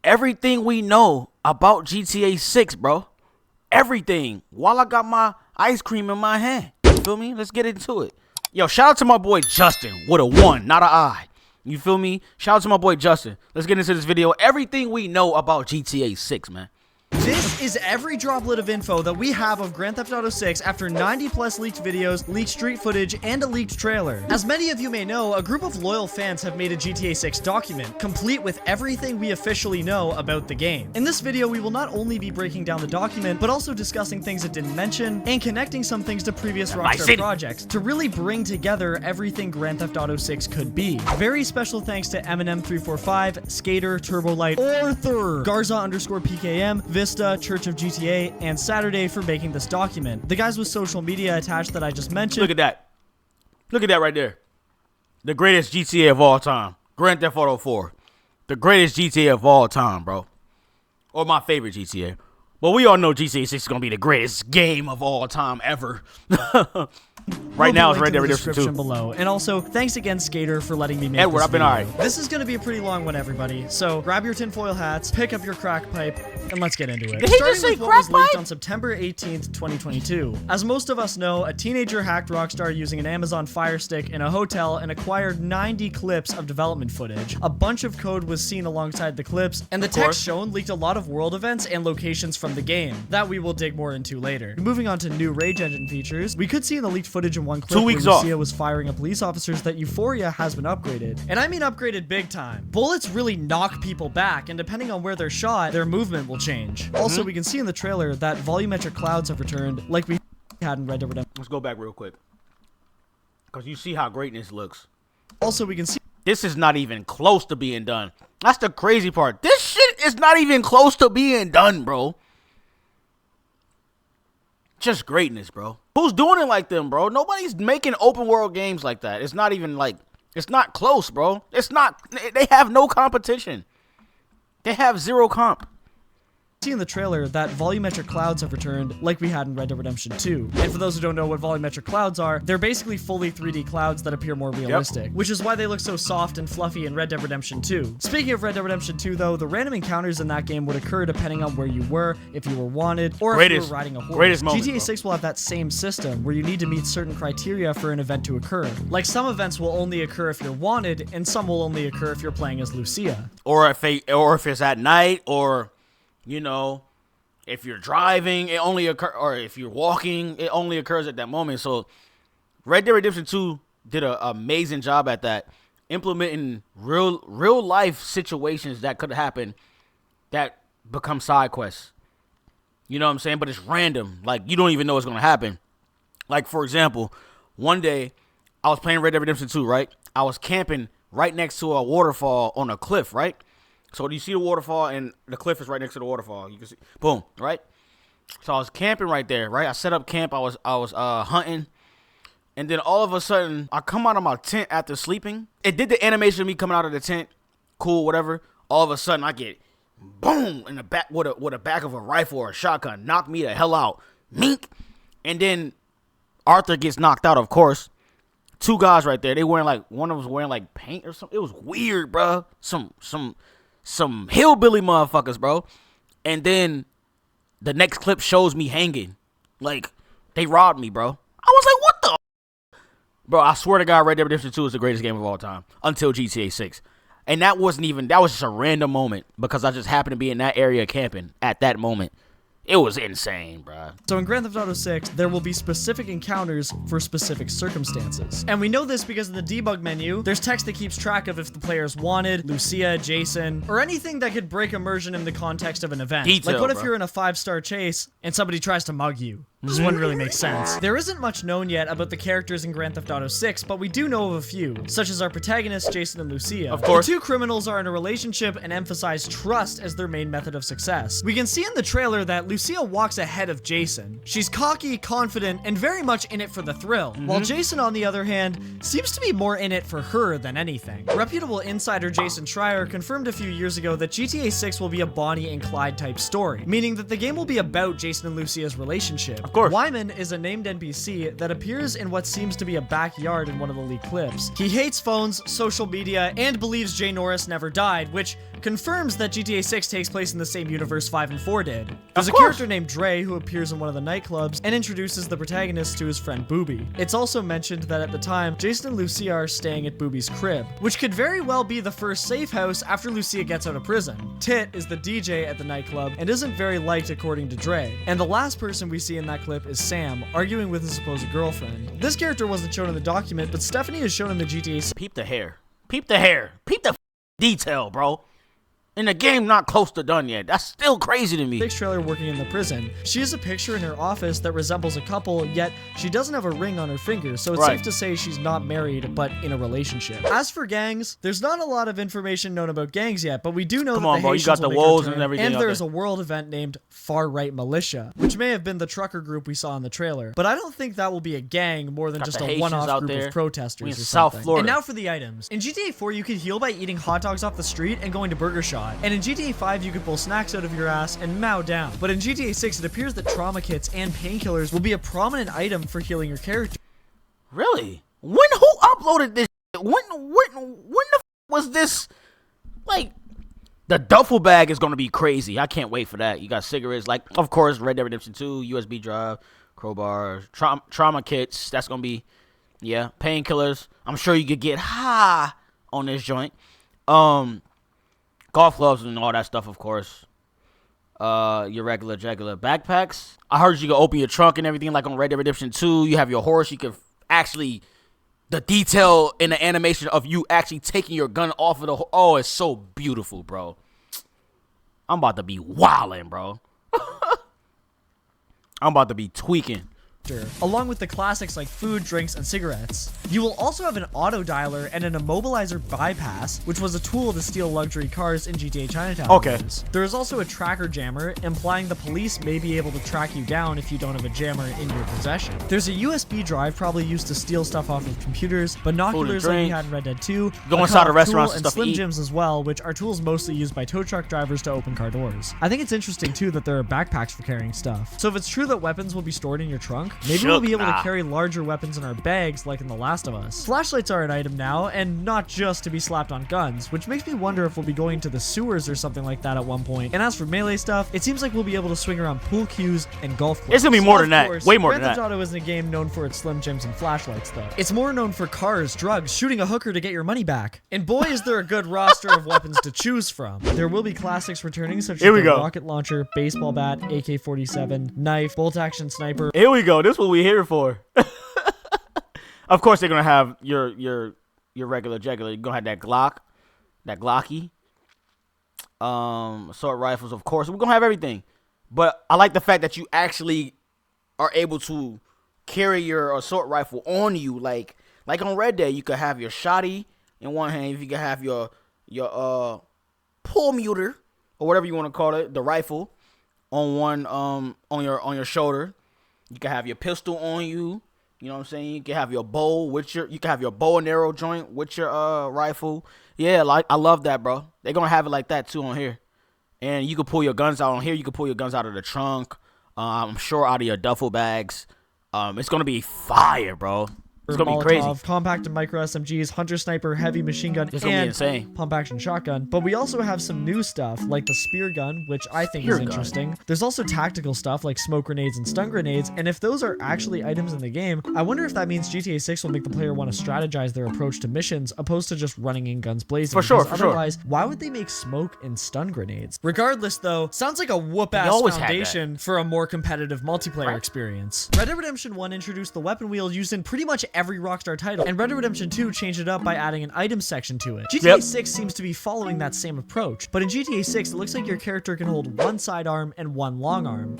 everything we know about GTA 6, bro. Everything. While I got my ice cream in my hand. You feel me? Let's get into it. Yo, shout out to my boy Justin with a 1, not an I. You feel me? Shout out to my boy Justin. Let's get into this video. Everything we know about GTA 6, man. This is every droplet of info that we have of Grand Theft Auto 6 after 90 plus leaked videos, leaked street footage, and a leaked trailer. As many of you may know, a group of loyal fans have made a GTA 6 document, complete with everything we officially know about the game. In this video, we will not only be breaking down the document, but also discussing things it didn't mention, and connecting some things to previous Rockstar projects, to really bring together everything Grand Theft Auto 6 could be. Very special thanks to Eminem345, Skater, Turbolight, Arthur, Garza_PKM, Vista, Church of GTA, and Saturday for making this document. The guys with social media attached that I just mentioned. Look at that. Look at that right there. The greatest GTA of all time. Grand Theft Auto 4. The greatest GTA of all time, bro. Or my favorite GTA. But we all know GTA 6 is going to be the greatest game of all time ever. Right now, it's Red Dead Redemption 2. Below. And also, thanks again, Skater, for letting me make Edward, this I've been video. alright. This is going to be a pretty long one, everybody. So grab your tinfoil hats, pick up your crack pipe, and let's get into it. Did he just say what crack was leaked pipe? on September 18th, 2022. As most of us know, a teenager hacked Rockstar using an Amazon Fire Stick in a hotel and acquired 90 clips of development footage. A bunch of code was seen alongside the clips, and the text shown leaked a lot of world events and locations from the game that we will dig more into later. Moving on to new Rage Engine features, we could see in the leaked footage in one clip 2 weeks where off. Lucia was firing at police officers that Euphoria has been upgraded. And I mean upgraded big time. Bullets really knock people back, and depending on where they're shot, their movement will change. Also, we can see in the trailer that volumetric clouds have returned like we had in Red Dead Redemption. Let's go back real quick. Because you see how greatness looks. Also, we can see This is not even close to being done. That's the crazy part. This shit is not even close to being done, bro. Just greatness, bro. Who's doing it like them, bro? Nobody's making open world games like that. It's not even like, it's not close, bro. It's not, they have no competition. They have zero comp. see in the trailer that volumetric clouds have returned like we had in Red Dead Redemption 2. And for those who don't know what volumetric clouds are, they're basically fully 3D clouds that appear more realistic, which is why they look so soft and fluffy in Red Dead Redemption 2. Speaking of Red Dead Redemption 2 though, the random encounters in that game would occur depending on where you were, if you were wanted, or if you were riding a horse. GTA 6 will have that same system where you need to meet certain criteria for an event to occur. Like some events will only occur if you're wanted, and some will only occur if you're playing as Lucia. Or if it's at night, or you know, if you're driving, it only occurs, or if you're walking, it only occurs at that moment. So Red Dead Redemption 2 did an amazing job at that, implementing real life situations that could happen that become side quests. You know what I'm saying? But it's random. Like, you don't even know what's going to happen. Like, for example, one day I was playing Red Dead Redemption 2, right? I was camping right next to a waterfall on a cliff, right? So you see the waterfall, and the cliff is right next to the waterfall. You can see, boom, right? So I was camping right there, right? I set up camp. I was hunting, and then all of a sudden, I come out of my tent after sleeping. It did the animation of me coming out of the tent, cool, whatever. All of a sudden, I get boom in the back with a back of a rifle or a shotgun, knock me the hell out, mink, and then Arthur gets knocked out, of course. Two guys right there. They wearing like, one of them was wearing like paint or something. It was weird, bro. Some hillbilly motherfuckers, bro. And then the next clip shows me hanging. Like, they robbed me, bro. I was like, what the? Bro, I swear to God, Red Dead Redemption 2 is the greatest game of all time. Until GTA 6. And that was just a random moment. Because I just happened to be in that area camping at that moment. It was insane, bro. So in Grand Theft Auto 6, there will be specific encounters for specific circumstances. And we know this because in the debug menu, there's text that keeps track of if the player's wanted, Lucia, Jason, or anything that could break immersion in the context of an event. Like, what if you're in a 5-star chase and somebody tries to mug you? This wouldn't really make sense. There isn't much known yet about the characters in Grand Theft Auto 6, but we do know of a few, such as our protagonists, Jason and Lucia. Of course. The two criminals are in a relationship and emphasize trust as their main method of success. We can see in the trailer that Lucia walks ahead of Jason. She's cocky, confident, and very much in it for the thrill, while Jason, on the other hand, seems to be more in it for her than anything. Reputable insider Jason Schreier confirmed a few years ago that GTA 6 will be a Bonnie and Clyde type story, meaning that the game will be about Jason and Lucia's relationship. course. Wyman is a named NPC that appears in what seems to be a backyard in one of the leaked clips. He hates phones, social media, and believes Jay Norris never died, which confirms that GTA 6 takes place in the same universe 5 and 4 did. There's a character named Dre who appears in one of the nightclubs and introduces the protagonist to his friend Booby. It's also mentioned that at the time, Jason and Lucia are staying at Booby's crib, which could very well be the first safe house after Lucia gets out of prison. Tit is the DJ at the nightclub and isn't very liked according to Dre. And the last person we see in that clip is Sam, arguing with his supposed girlfriend. This character wasn't shown in the document, but Stephanie is shown in the GTA. Peep the hair. Peep the hair. Peep the detail, bro. And the game not close to done yet. That's still crazy to me. 6 trailer working in the prison. She has a picture in her office that resembles a couple, yet she doesn't have a ring on her finger, so it's safe to say she's not married, but in a relationship. As for gangs, there's not a lot of information known about gangs yet, but we do know that the Haitians you got the wolves and everything. And there's a world event named Far Right Militia, which may have been the trucker group we saw in the trailer. But I don't think that will be a gang more than just a one-off group of protesters or something. South Florida. And now for the items. In GTA 4, you could heal by eating hot dogs off the street and going to Burger Shot. And in GTA 5, you could pull snacks out of your ass and mow down. But in GTA 6, it appears that trauma kits and painkillers will be a prominent item for healing your character. Really? Who uploaded this? When the was this? Like, the duffel bag is gonna be crazy. I can't wait for that. You got cigarettes, like, of course, Red Dead Redemption 2, USB drive, crowbar, trauma kits. That's gonna be, yeah, painkillers. I'm sure you could get high on this joint. Golf gloves and all that stuff, of course. Your regular backpacks. I heard you can open your trunk and everything like on Red Dead Redemption 2. You have your horse. You can actually, the detail in the animation of you actually taking your gun off of the horse. Oh, it's so beautiful, bro. I'm about to be wildin', bro. I'm about to be tweaking. Along with the classics like food, drinks, and cigarettes. You will also have an auto dialer and an immobilizer bypass, which was a tool to steal luxury cars in GTA Chinatown. Okay. There is also a tracker jammer, implying the police may be able to track you down if you don't have a jammer in your possession. There's a USB drive probably used to steal stuff off of computers, binoculars like we had in Red Dead 2, go inside a restaurant and Slim Jims as well, which are tools mostly used by tow truck drivers to open car doors. I think it's interesting too that there are backpacks for carrying stuff. So if it's true that weapons will be stored in your trunk, maybe we'll be able to carry larger weapons in our bags like in The Last of Us. Flashlights are an item now, and not just to be slapped on guns, which makes me wonder if we'll be going to the sewers or something like that at one point. And as for melee stuff, it seems like we'll be able to swing around pool cues and golf clubs. It's gonna be more than that. Way more than that. Grand Theft Auto isn't a game known for its Slim Jims and flashlights, though. It's more known for cars, drugs, shooting a hooker to get your money back. And boy, is there a good roster of weapons to choose from. There will be classics returning, such as the rocket launcher, baseball bat, AK-47, knife, bolt-action sniper. Here we go. This is what we're here for. Of course, they're gonna have your regular jugular. You're gonna have that Glocky, assault rifles. Of course, we're gonna have everything. But I like the fact that you actually are able to carry your assault rifle on you, like on Red Dead. You could have your shotty in one hand. You could have your pull muter or whatever you want to call it, the rifle, on one on your shoulder. You can have your pistol on you. You know what I'm saying? You can have your bow with you can have your bow and arrow joint with your rifle. Yeah, like I love that, bro. They're gonna have it like that too on here. And you can pull your guns out on here. You can pull your guns out of the trunk. I'm sure out of your duffel bags. It's gonna be fire, bro. It's gonna be crazy. Compact and micro SMGs, hunter sniper, heavy machine gun, it's gonna be insane. Pump action shotgun. But we also have some new stuff like the spear gun, which I think is interesting. There's also tactical stuff like smoke grenades and stun grenades. And if those are actually items in the game, I wonder if that means GTA 6 will make the player want to strategize their approach to missions opposed to just running in guns blazing. For sure. Otherwise, why would they make smoke and stun grenades? Regardless, though, sounds like a whoop-ass foundation for a more competitive multiplayer experience. Red Dead Redemption 1 introduced the weapon wheel used in pretty much every Rockstar title, and Red Dead Redemption 2 changed it up by adding an item section to it. GTA 6 seems to be following that same approach, but in GTA 6, it looks like your character can hold one sidearm and one long arm.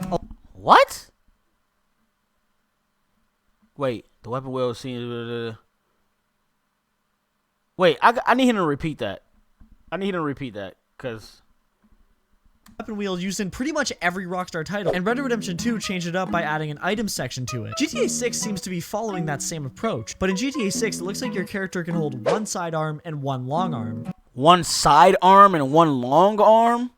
What? Wait, the weapon wheel seems... Wait, I need him to repeat that. Because... Weapon wheel used in pretty much every Rockstar title, and Red Dead Redemption 2 changed it up by adding an item section to it. GTA 6 seems to be following that same approach, but in GTA 6, it looks like your character can hold one sidearm and one long arm. One sidearm and one long arm?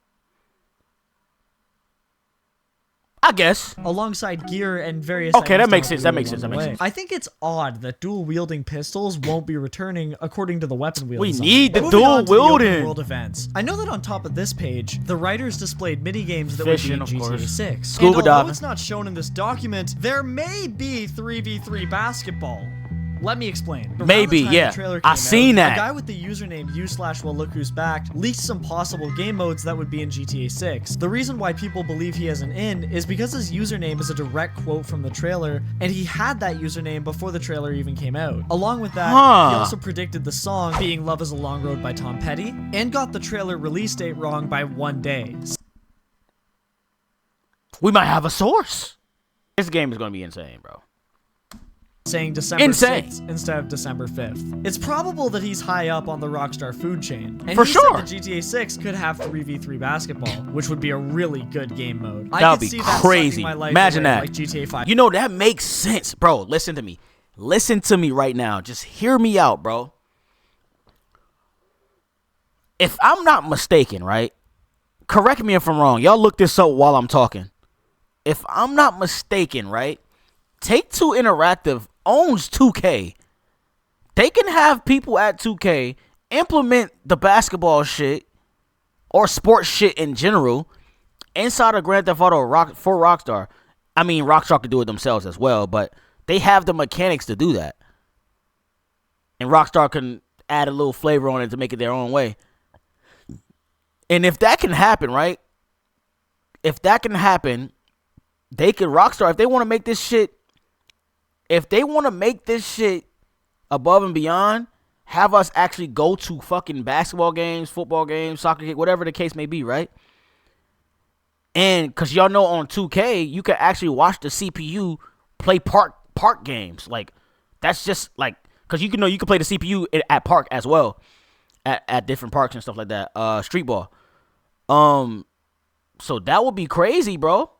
I guess. alongside gear and various. Okay, that items makes to sense. help That you makes sense. along That makes the sense. way. I think it's odd that dual wielding pistols won't be returning according to the weapon wheel We design. need the Moving dual on to the open wielding. world events. I know that on top of this page, the writers displayed mini games that Fishing, would be in of GTA course. 6. Scuba and although diving. it's not shown in this document, there may be 3v3 basketball. Let me explain. Around Maybe, the time yeah. the trailer I came seen out, that. A guy with the username u/welllookWho'sBacked leaked some possible game modes that would be in GTA 6. The reason why people believe he has an in is because his username is a direct quote from the trailer, and he had that username before the trailer even came out. Along with that, he also predicted the song being Love is a Long Road by Tom Petty, and got the trailer release date wrong by 1 day. We might have a source. This game is going to be insane, bro. Saying December Insane. 6th instead of December 5th. It's probable that he's high up on the Rockstar food chain. And For he sure. said that GTA 6 could have 3v3 basketball, which would be a really good game mode. I That could would be see that crazy. sucking my life Imagine away that. like GTA 5. You know, that makes sense. Bro, listen to me. Listen to me right now. Just hear me out, bro. If I'm not mistaken, right? Correct me if I'm wrong. Y'all look this up while I'm talking. If I'm not mistaken, right? Take-Two Interactive owns 2K. They can have people at 2K implement the basketball shit or sports shit in general inside of Grand Theft Auto for Rockstar. I mean, Rockstar could do it themselves as well, but they have the mechanics to do that. And Rockstar can add a little flavor on it to make it their own way. And if that can happen, right? If that can happen, they could Rockstar, if they want to make this shit above and beyond, have us actually go to fucking basketball games, football games, soccer games, whatever the case may be, right? And because y'all know on 2K, you can actually watch the CPU play park games. Like, that's just like, because you can play the CPU at park as well, at different parks and stuff like that. Street ball. So that would be crazy, bro.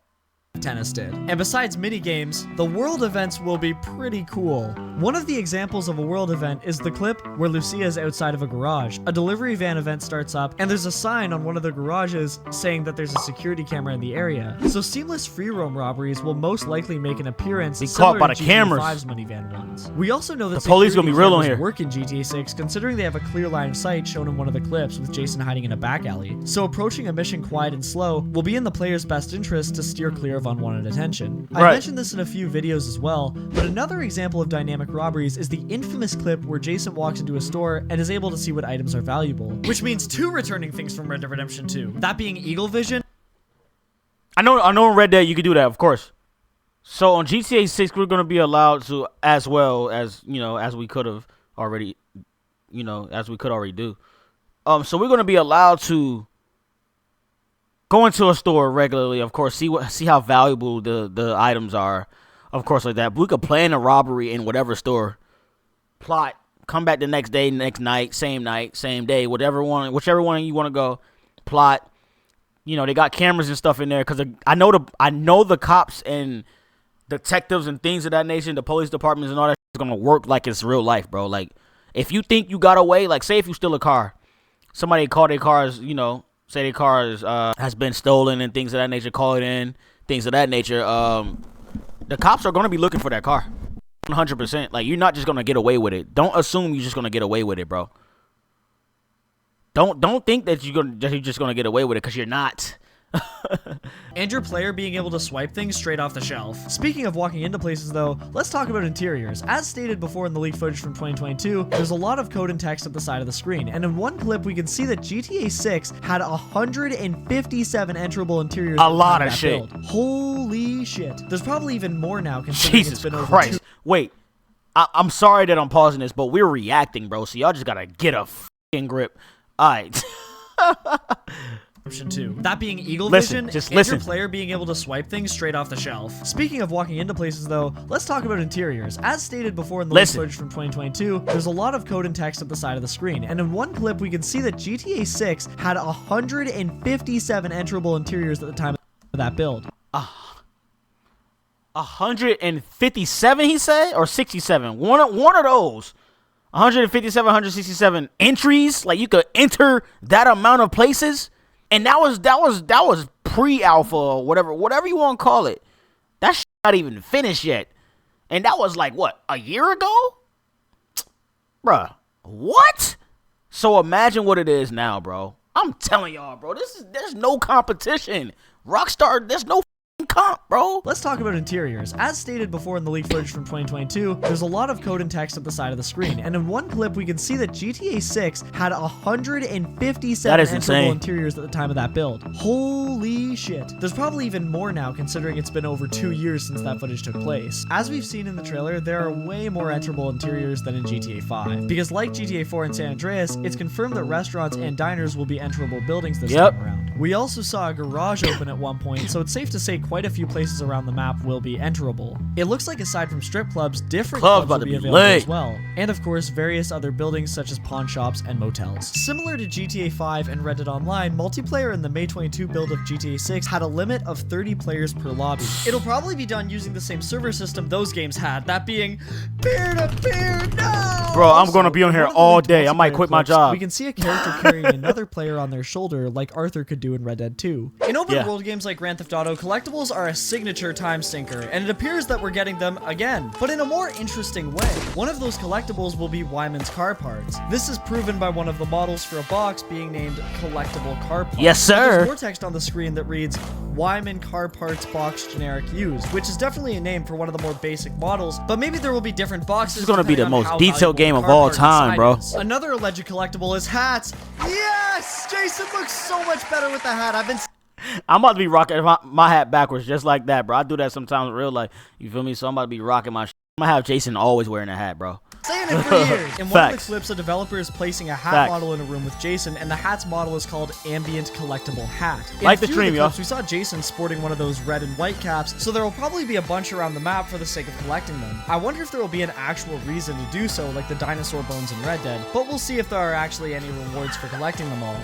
Tennis did. And besides mini games, the world events will be pretty cool. One of the examples of a world event is the clip where Lucia is outside of a garage. A delivery van event starts up, and there's a sign on one of the garages saying that there's a security camera in the area. So seamless free roam robberies will most likely make an appearance. Be similar caught by to the cameras. GTA 5's minivan ones. We also know that The police security gonna be real on cameras here. work in GTA 6, considering they have a clear line of sight shown in one of the clips with Jason hiding in a back alley. So approaching a mission quiet and slow will be in the player's best interest to steer clear of unwanted attention. I Right. mentioned this in a few videos as well, but another example of dynamic robberies is the infamous clip where Jason walks into a store and is able to see what items are valuable, which means 2 returning things from Red Dead Redemption 2. That being Eagle Vision. I know in Red Dead you could do that, of course. So on GTA 6, we're gonna be allowed to, as well as as we could have already, as we could already do. So we're gonna be allowed to go into a store regularly, of course, see how valuable the items are, of course, like that. But we could plan a robbery in whatever store, plot, come back the next day, next night, same day, whichever one you want to go, plot. They got cameras and stuff in there because I know the cops and detectives and things of that nature, the police departments and all that is gonna work like it's real life, bro. Like, if you think you got away, like, say if you steal a car, somebody call their cars, say their car has been stolen and things of that nature, call it in, things of that nature. The cops are gonna be looking for that car, 100%. Like, you're not just gonna get away with it. Don't assume you're just gonna get away with it, bro. Don't think that you're just gonna get away with it, because you're not. And your player being able to swipe things straight off the shelf. Speaking of walking into places though, let's talk about interiors. As stated before in the leaked footage from 2022, there's a lot of code and text at the side of the screen, and in one clip we can see that GTA 6 had 157 enterable interiors. A lot of shit. Build. Holy shit. There's probably even more now considering Jesus it's been over Christ. Wait, I'm sorry that I'm pausing this, but we're reacting, bro, so y'all just gotta get a f***ing grip. Alright. 2. That being Eagle Listen, Vision, just and listen. your player being able to swipe things straight off the shelf. Speaking of walking into places though, let's talk about interiors. As stated before in the leaked footage from 2022, there's a lot of code and text at the side of the screen, and in one clip we can see that GTA 6 had 157 enterable interiors at the time of that build. 157, he said, or 67. One of those. 157, 167 entries. Like, you could enter that amount of places, and that was pre-alpha or whatever you want to call it. That shit not even finished yet. And that was like, what, a year ago? Bruh, what? So imagine what it is now, bro. I'm telling y'all, bro, there's no competition. Rockstar, there's no comp, bro. Let's talk about interiors. As stated before in the leaked footage from 2022, there's a lot of code and text at the side of the screen, and in one clip we can see that GTA 6 had 157 enterable interiors at the time of that build. Holy shit. There's probably even more now, considering it's been over 2 years since that footage took place. As we've seen in the trailer, there are way more enterable interiors than in GTA 5, because like GTA 4 and San Andreas, it's confirmed that restaurants and diners will be enterable buildings this time around. We also saw a garage open at one point, so it's safe to say quite a few places around the map will be enterable. It looks like aside from strip clubs, different clubs will be available as well. And of course, various other buildings such as pawn shops and motels. Similar to GTA 5 and Reddit Online, multiplayer in the May 22 build of GTA 6 had a limit of 30 players per lobby. It'll probably be done using the same server system those games had, that being peer-to-peer. No! Bro, I'm gonna be on here all day. I might quit my job. We can see a character carrying another player on their shoulder like Arthur could do in Red Dead 2. In open world games like Grand Theft Auto, collectibles are a signature time sinker, and it appears that we're getting them again, but in a more interesting way. One of those collectibles will be Wyman's car parts. This is proven by one of the models for a box being named collectible car parts. Yes, sir. There's more text on the screen that reads Wyman car parts box generic used, which is definitely a name for one of the more basic models, but maybe there will be different boxes. It's gonna be the most detailed game of all time, bro. Another alleged collectible is hats. Yes! Jason looks so much better with the hat. I'm about to be rocking my hat backwards just like that, bro. I do that sometimes in real life. You feel me? So I'm about to be rocking my shit. I'm gonna have Jason always wearing a hat, bro. Saying it for years. In one of the clips, a developer is placing a hat model in a room with Jason, and the hat's model is called Ambient Collectible Hat. Like the stream, yo. We saw Jason sporting one of those red and white caps, so there will probably be a bunch around the map for the sake of collecting them. I wonder if there will be an actual reason to do so, like the dinosaur bones in Red Dead, but we'll see if there are actually any rewards for collecting them all.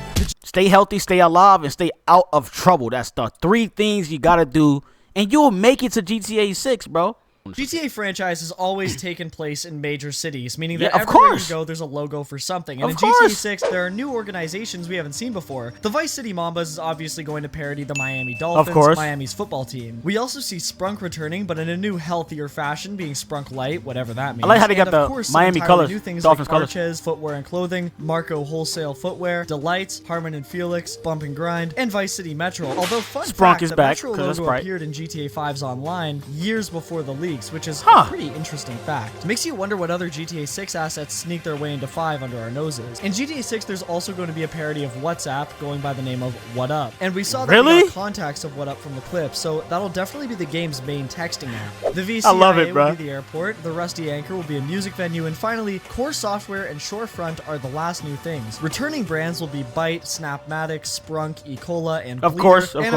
Stay healthy, stay alive, and stay out of trouble. That's the 3 things you gotta do, and you'll make it to GTA 6, bro. GTA franchise has always taken place in major cities, meaning that everywhere you go, there's a logo for something. And in GTA 6, there are new organizations we haven't seen before. The Vice City Mambas is obviously going to parody the Miami Dolphins, Miami's football team. We also see Sprunk returning, but in a new, healthier fashion, being Sprunk Light, whatever that means. I like how they got the Miami colors, new things Dolphins like Arches, footwear and clothing, Marco Wholesale Footwear, Delights, Harmon and Felix, Bump and Grind, and Vice City Metro. Although fun fact, the Metro logo appeared in GTA 5's Online years before the leaks, which is a pretty interesting fact. Makes you wonder what other GTA 6 assets sneak their way into 5 under our noses. In GTA 6, there's also going to be a parody of WhatsApp going by the name of What Up. And we saw that we got context of What Up from the clip, so that'll definitely be the game's main texting app. The VCIA will be the airport, the Rusty Anchor will be a music venue, and finally, Core Software and Shorefront are the last new things. Returning brands will be Byte, Snapmatic, Sprunk, E-Cola, and Bleeder.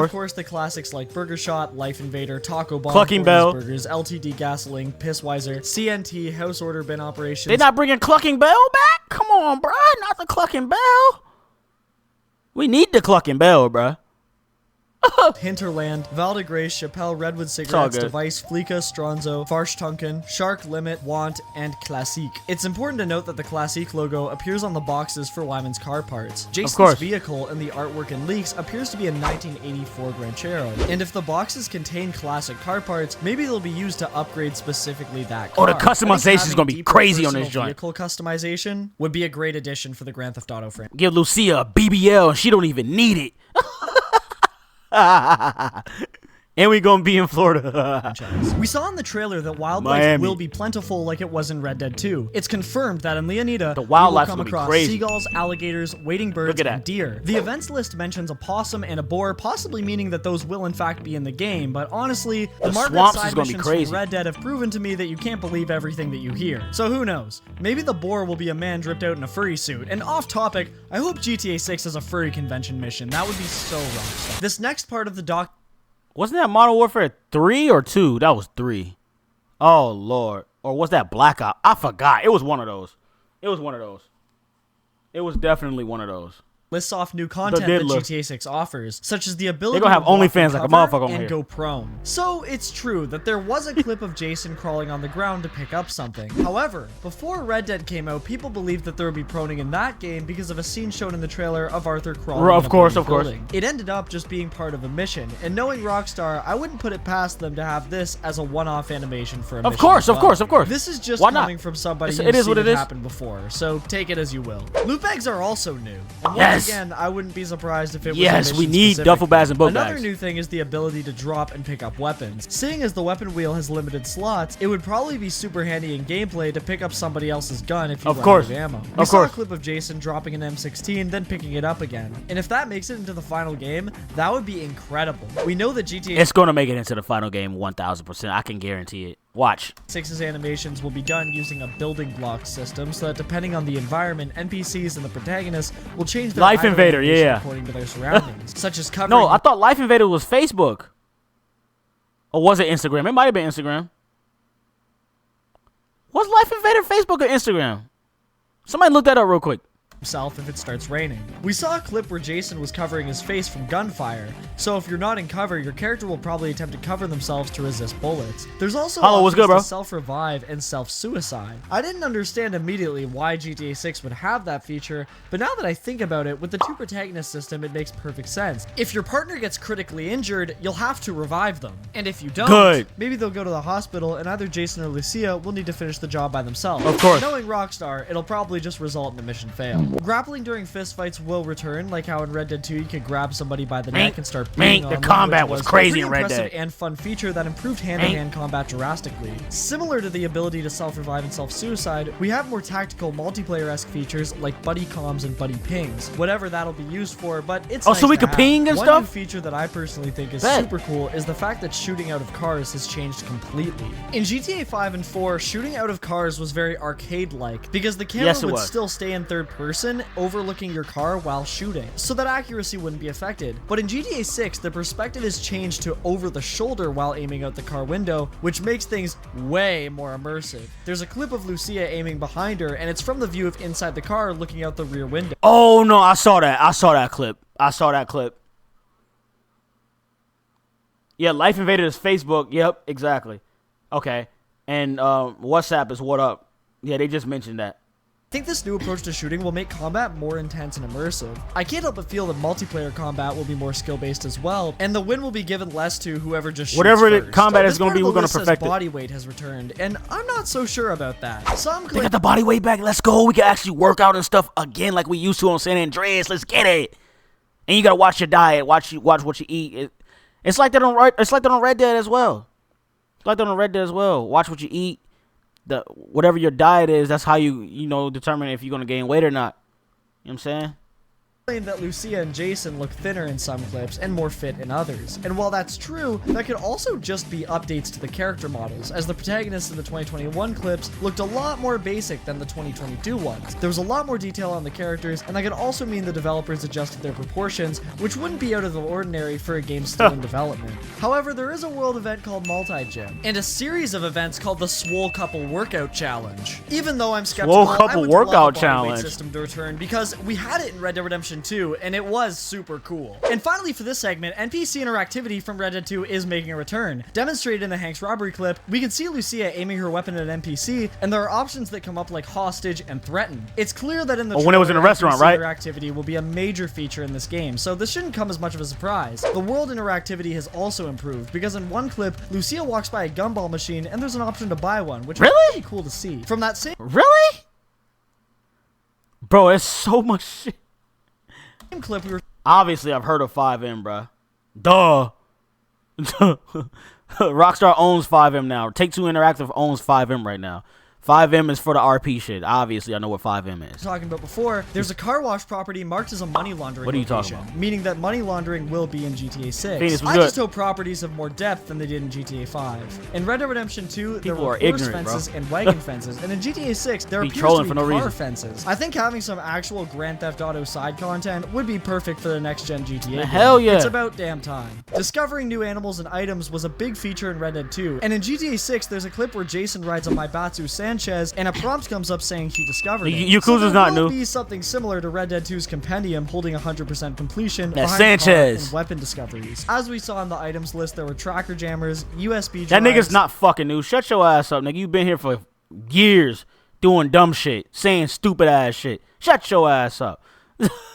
Of course, the classics like Burger Shot, Life Invader, Taco Bomb, Clucking Bell, Burgers, LTD Gasoline, Pissweiser, CNT, House Order Bin Operations. They not bringing Clucking Bell back? Come on, bro. Not the Clucking Bell. We need the Clucking Bell, bro. Hinterland, Val de Grace, Chappelle, Redwood Cigarettes, Device, Fleeka, Stronzo, Farshtunken, Shark Limit, Want, and Classique. It's important to note that the Classique logo appears on the boxes for Wyman's car parts. Jason's vehicle in the artwork and leaks appears to be a 1984 Granchero. And if the boxes contain classic car parts, maybe they'll be used to upgrade specifically that car. Oh, the customization is going to be crazy on this joint. Vehicle customization would be a great addition for the Grand Theft Auto franchise. Give Lucia a BBL and she don't even need it. And we gonna be in Florida. We saw in the trailer that wildlife will be plentiful like it was in Red Dead 2. It's confirmed that in Leonida, the wildlife will come across seagulls, alligators, wading birds, and deer. The events list mentions a possum and a boar, possibly meaning that those will in fact be in the game, but honestly, the Margaret side missions from Red Dead have proven to me that you can't believe everything that you hear. So who knows? Maybe the boar will be a man dripped out in a furry suit. And off topic, I hope GTA 6 has a furry convention mission. That would be so rockstar. This next part of the doc... Wasn't that Modern Warfare 3 or 2? That was 3. Oh, Lord. Or was that Black Ops? I forgot. It was one of those. It was one of those. It was definitely one of those. lists off new content that GTA 6 offers, such as the ability to have OnlyFans like a motherfucker on and here. go prone. So it's true that there was a clip of Jason crawling on the ground to pick up something. However, before Red Dead came out, people believed that there would be proning in that game because of a scene shown in the trailer of Arthur crawling of course. It ended up just being part of a mission, and knowing Rockstar, I wouldn't put it past them to have this as a one-off animation for a mission. Of course. This is just Why coming not? from somebody It is who's what seen it it is. happen before, so take it as you will. Loot bags are also new. And Yes. once again, I wouldn't be surprised if it was Yes, a we mission need specific. duffel bags and book Another bags. new thing is the ability to drop and pick up weapons. Seeing as the weapon wheel has limited slots, it would probably be super handy in gameplay to pick up somebody else's gun if you run out of ammo. We saw a clip of Jason dropping an M16, then picking it up again. And if that makes it into the final game, that would be incredible. We know that GTA It's going to make it into the final game 1000%. I can guarantee it. Watch. 6's animations will be done using a building block system, so that depending on the environment, NPCs and the protagonist will change their Life item Invader, animation yeah. according to their surroundings, such as covering. No, I thought Life Invader was Facebook. Or was it Instagram? It might have been Instagram. Was Life Invader Facebook or Instagram? Somebody look that up real quick. himself if it starts raining. We saw a clip where Jason was covering his face from gunfire, so if you're not in cover, your character will probably attempt to cover themselves to resist bullets. There's also what's good, bro? self-revive and self-suicide. I didn't understand immediately why GTA 6 would have that feature, but now that I think about it, with the two protagonist system, it makes perfect sense. If your partner gets critically injured, you'll have to revive them. And if you don't, maybe they'll go to the hospital and either Jason or Lucia will need to finish the job by themselves. Of course. Knowing Rockstar, it'll probably just result in a mission fail. Grappling during fistfights will return, like how in Red Dead 2 you could grab somebody by the neck and start beating on them. The combat was crazy a in Red impressive Dead. and fun feature that improved hand-to-hand combat drastically. Similar to the ability to self-revive and self-suicide, we have more tactical multiplayer-esque features like buddy comms and buddy pings, whatever that'll be used for, but it's nice so we to could have. ping and One stuff? new feature that I personally think is super cool is the fact that shooting out of cars has changed completely. In GTA 5 and 4, shooting out of cars was very arcade-like because the camera would still stay in third person, overlooking your car while shooting, so that accuracy wouldn't be affected. But in GTA 6, the perspective is changed to over the shoulder while aiming out the car window, which makes things way more immersive. There's a clip of Lucia aiming behind her, and it's from the view of inside the car looking out the rear window. Oh no, I saw that clip. Yeah, Life Invader is Facebook. Yep, exactly. Okay. And WhatsApp is what up. Yeah, they just mentioned that. I think this new approach to shooting will make combat more intense and immersive. I can't help but feel that multiplayer combat will be more skill-based as well, and the win will be given less to whoever just shoots whatever first. the combat is going to be, we're going to perfect it. Body weight has returned, and I'm not so sure about that. They got the body weight back. Let's go. We can actually work out and stuff again like we used to on San Andreas. Let's get it. And you got to watch your diet. Watch what you eat. It's like that on Red Dead as well. Watch what you eat. Whatever your diet is, that's how you determine if you're gonna gain weight or not. You know what I'm saying? That Lucia and Jason look thinner in some clips and more fit in others. And while that's true, that could also just be updates to the character models, as the protagonists in the 2021 clips looked a lot more basic than the 2022 ones. There was a lot more detail on the characters, and that could also mean the developers adjusted their proportions, which wouldn't be out of the ordinary for a game still in development. However, there is a world event called Multi-Gym, and a series of events called the Swole Couple Workout Challenge. Even though I'm skeptical, I would love a body weight system to return, because we had it in Red Dead Redemption 2, and it was super cool. And finally for this segment, NPC interactivity from Red Dead 2 is making a return. Demonstrated in the Hank's robbery clip, we can see Lucia aiming her weapon at an NPC, and there are options that come up like hostage and threaten. It's clear that in the when it was in a restaurant, right? Interactivity will be a major feature in this game, so this shouldn't come as much of a surprise. The world interactivity has also improved, because in one clip, Lucia walks by a gumball machine, and there's an option to buy one, which is pretty cool to see. From that same Bro, it's so much shit. Clip we were obviously I've heard of 5M, bruh. Duh. Rockstar owns 5M now. Take-Two Interactive owns 5M right now. 5M is for the RP shit. Obviously, I know what 5M is. Talking about before, there's a car wash property marked as a money laundering What are you location, talking about? meaning that money laundering will be in GTA 6. Phoenix, I just hope properties have more depth than they did in GTA 5. In Red Dead Redemption 2, there were horse fences and wagon fences, and in GTA 6, there appears to be car fences. I think having some actual Grand Theft Auto side content would be perfect for the next-gen GTA game. Hell yeah. It's about damn time. Discovering new animals and items was a big feature in Red Dead 2, and in GTA 6, there's a clip where Jason rides a Maibatsu Sanchez, and a prompt comes up saying he discovered it. Yakuza's not new. Be something similar to Red Dead 2's compendium holding 100% completion That's behind Sanchez. and weapon discoveries. As we saw in the items list, there were tracker jammers, USB drives. That nigga's not fucking new. Shut your ass up, nigga. You been here for years doing dumb shit, saying stupid ass shit. Shut your ass up.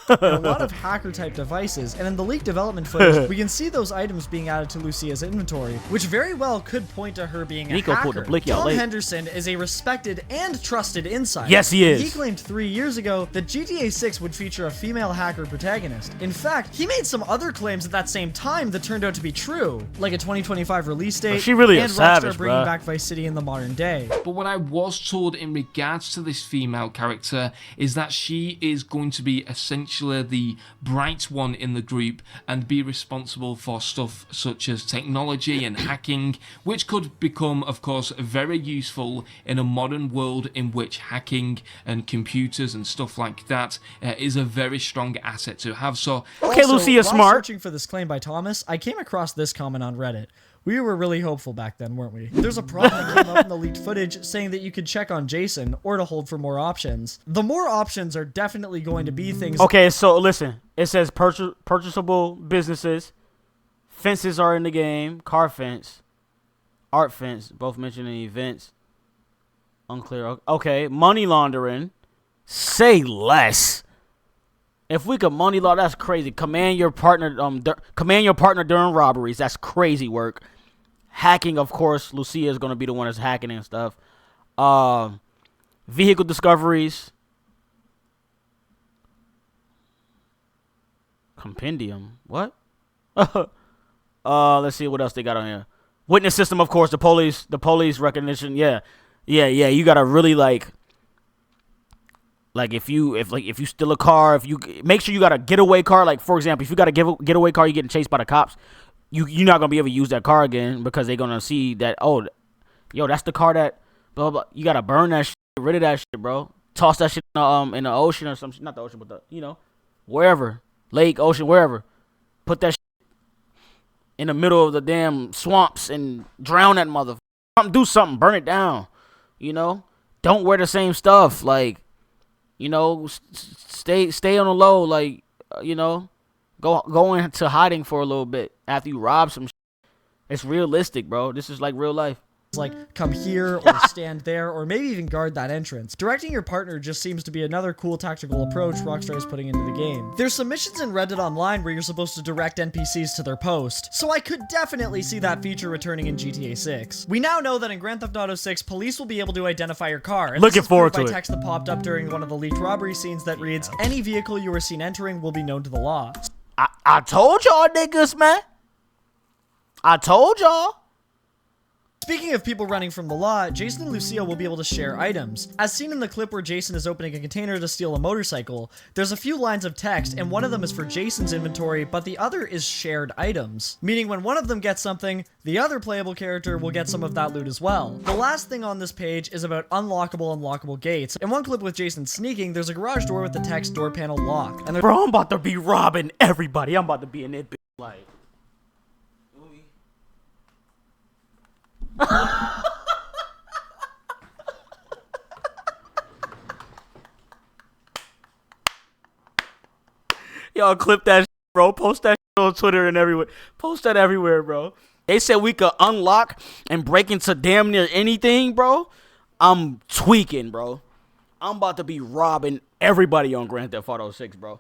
A lot of hacker-type devices, and in the leaked development footage, we can see those items being added to Lucia's inventory, which very well could point to her being a hacker. Tom Henderson is a respected and trusted insider. Yes, he is. He claimed 3 years ago that GTA 6 would feature a female hacker protagonist. In fact, he made some other claims at that same time that turned out to be true, like a 2025 release date, she really and a savage, Rockstar bringing bruh. back Vice City in the modern day. But what I was told in regards to this female character is that she is going to be essentially the bright one in the group and be responsible for stuff such as technology and hacking, which could become, of course, very useful in a modern world in which hacking and computers and stuff like that is a very strong asset to have. So, okay, also, Lucia while smart. Searching for this claim by Thomas, I came across this comment on Reddit. We were really hopeful back then, weren't we? There's a prompt that came up in the leaked footage saying that you could check on Jason or to hold for more options. The more options are definitely going to be things. Okay, so listen. It says purchasable businesses. Fences are in the game. Car fence. Art fence. Both mentioned in events. Unclear. Okay, money laundering. Say less. If we could money law, that's crazy. Command your partner during robberies. That's crazy work. Hacking, of course. Lucia is gonna be the one that's hacking and stuff. Vehicle discoveries. Compendium. What? Let's see what else they got on here. Witness system, of course. The police recognition. Yeah. You gotta really like if you steal a car, if you make sure you got a getaway car. Like for example, if you got a getaway car, you're getting chased by the cops. You're not gonna be able to use that car again because they're gonna see that, oh, yo, that's the car that blah blah. You gotta burn that shit, get rid of that shit, bro. Toss that shit in the ocean or something. Not the ocean, but the wherever, lake, ocean, wherever. Put that shit in the middle of the damn swamps and drown that motherfucker. Do something, burn it down. Don't wear the same stuff. Like, stay on the low. Like, go into hiding for a little bit after you rob some shit. It's realistic, bro. This is like real life. Like, come here or stand there or maybe even guard that entrance. Directing your partner just seems to be another cool tactical approach Rockstar is putting into the game. There's some missions in Reddit Online where you're supposed to direct NPCs to their post, so I could definitely see that feature returning in GTA 6. We now know that in Grand Theft Auto 6, police will be able to identify your car. And looking forward to it. By text that popped up during one of the leaked robbery scenes that reads, any vehicle you are seen entering will be known to the law. I told y'all niggas, man. I told y'all. Speaking of people running from the law, Jason and Lucia will be able to share items. As seen in the clip where Jason is opening a container to steal a motorcycle, there's a few lines of text, and one of them is for Jason's inventory, but the other is shared items. Meaning when one of them gets something, the other playable character will get some of that loot as well. The last thing on this page is about unlockable gates. In one clip with Jason sneaking, there's a garage door with the text door panel locked. And bro, I'm about to be robbing everybody. I'm about to be in it, like... Y'all clip that shit, bro. Post that shit on Twitter and everywhere. Post that everywhere, bro. They said we could unlock and break into damn near anything, bro. I'm tweaking, bro. I'm about to be robbing everybody on Grand Theft Auto 6, bro.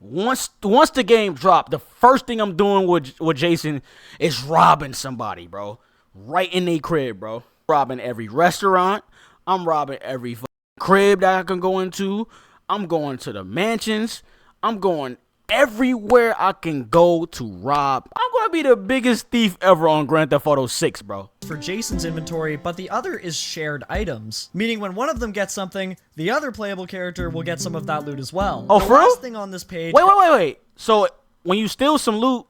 Once the game dropped, the first thing I'm doing with Jason is robbing somebody, bro. Right in their crib, bro. Robbing every restaurant. I'm robbing every crib that I can go into. I'm going to the mansions. I'm going everywhere I can go to rob. I'm going to be the biggest thief ever on Grand Theft Auto 6, bro. For Jason's inventory, but the other is shared items. Meaning when one of them gets something, the other playable character will get some of that loot as well. Oh, the for real? last thing on this page... Wait. So when you steal some loot,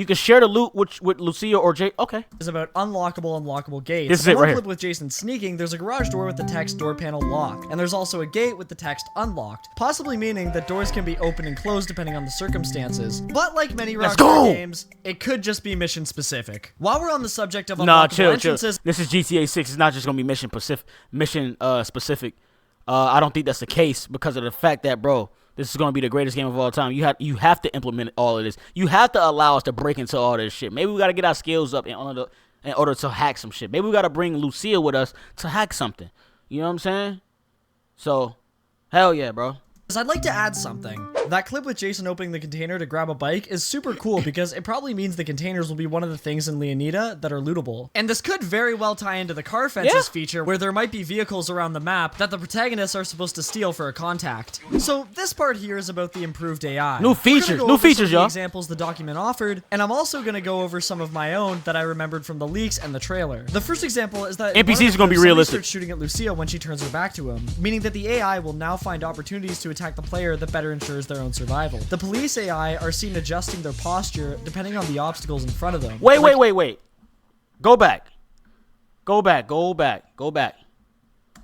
You can share the loot with Lucia or Jay. Okay. Is about unlockable gates. This is In it one right clip here. with Jason sneaking, there's a garage door with the text door panel locked, and there's also a gate with the text unlocked, possibly meaning that doors can be opened and closed depending on the circumstances. But like many Let's Rockstar go! games, it could just be mission specific. While we're on the subject of Nah, unlockable chill. entrances, This is GTA 6. It's not just gonna be mission specific. I don't think that's the case because of the fact that, bro, this is gonna be the greatest game of all time. You have to implement all of this. You have to allow us to break into all this shit. Maybe we gotta get our skills up in order to hack some shit. Maybe we gotta bring Lucia with us to hack something. You know what I'm saying? So, hell yeah, bro. I'd like to add something. That clip with Jason opening the container to grab a bike is super cool because it probably means the containers will be one of the things in Leonida that are lootable. And this could very well tie into the car fences feature where there might be vehicles around the map that the protagonists are supposed to steal for a contact. So this part here is about the improved AI. New features, y'all. Examples the document offered, and I'm also gonna go over some of my own that I remembered from the leaks and the trailer. The first example is that NPCs are gonna be somebody realistic. starts shooting at Lucia when she turns her back to him, meaning that the AI will now find opportunities to attack the player that better ensures their own survival. The police AI are seen adjusting their posture depending on the obstacles in front of them. Wait. Go back.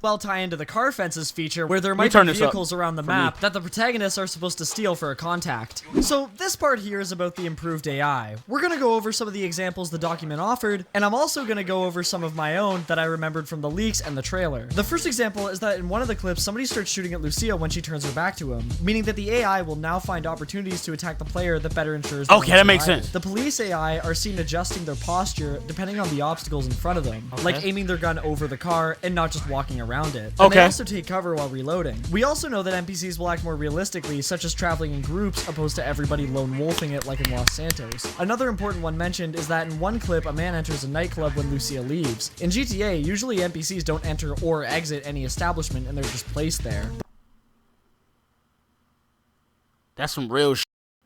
Well, tie into the car fences feature where there might be turn this up vehicles around the map that the protagonists are supposed to steal for a contact. So this part here is about the improved AI. We're gonna go over some of the examples the document offered, and I'm also gonna go over some of my own that I remembered from the leaks and the trailer. The first example is that in one of the clips, somebody starts shooting at Lucia when she turns her back to him, meaning that the AI will now find opportunities to attack the player that better ensures their own Okay, that makes survival. sense. The police AI are seen adjusting their posture depending on the obstacles in front of them, like aiming their gun over the car and not just walking around it. And they also take cover while reloading. We also know that NPCs will act more realistically, such as traveling in groups opposed to everybody lone wolfing it like in Los Santos. Another important one mentioned is that in one clip, a man enters a nightclub when Lucia leaves. In GTA, usually NPCs don't enter or exit any establishment and they're just placed there. That's some real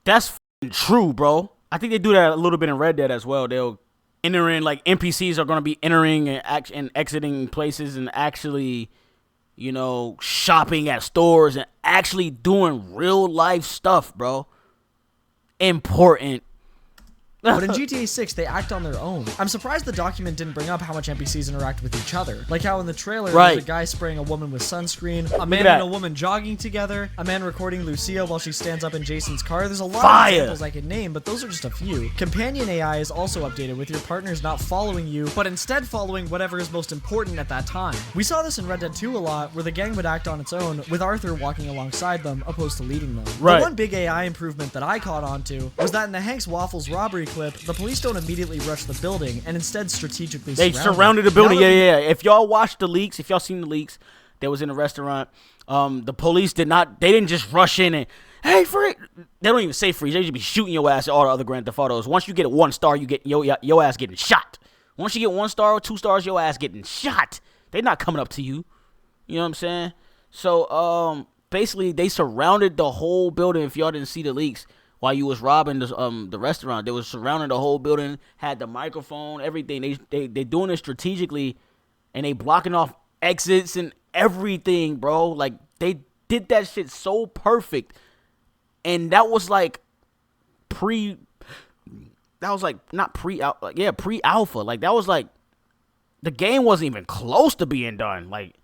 That's f***ing true, bro. I think they do that a little bit in Red Dead as well. They'll enter in, like, NPCs are going to be entering and exiting places and actually, you know, shopping at stores and actually doing real life stuff, bro. Important. But in GTA 6, they act on their own. I'm surprised the document didn't bring up how much NPCs interact with each other. Like how in the trailer, there's a guy spraying a woman with sunscreen, a man and a woman jogging together, a man recording Lucia while she stands up in Jason's car. There's a lot of examples I could name, but those are just a few. Companion AI is also updated with your partners not following you, but instead following whatever is most important at that time. We saw this in Red Dead 2 a lot, where the gang would act on its own, with Arthur walking alongside them, opposed to leading them. The one big AI improvement that I caught on to was that in the Hank's Waffles robbery clip, the police don't immediately rush the building and instead strategically surrounded the building. Yeah. If y'all watched the leaks, if y'all seen the leaks that was in the restaurant, the police didn't just rush in and, hey, freeze. They don't even say freeze. They just be shooting your ass at all the other Grand Theft Autos. Once you get 1 star, you get your ass getting shot. Once you get 1 star or 2 stars, your ass getting shot. They're not coming up to you. You know what I'm saying? So, basically, they surrounded the whole building. If y'all didn't see the leaks, while you was robbing the restaurant, they was surrounding the whole building, had the microphone, everything. They doing it strategically, and they blocking off exits and everything, bro. Like, they did that shit so perfect, and that was like pre-alpha. Like, that was like, the game wasn't even close to being done. Like,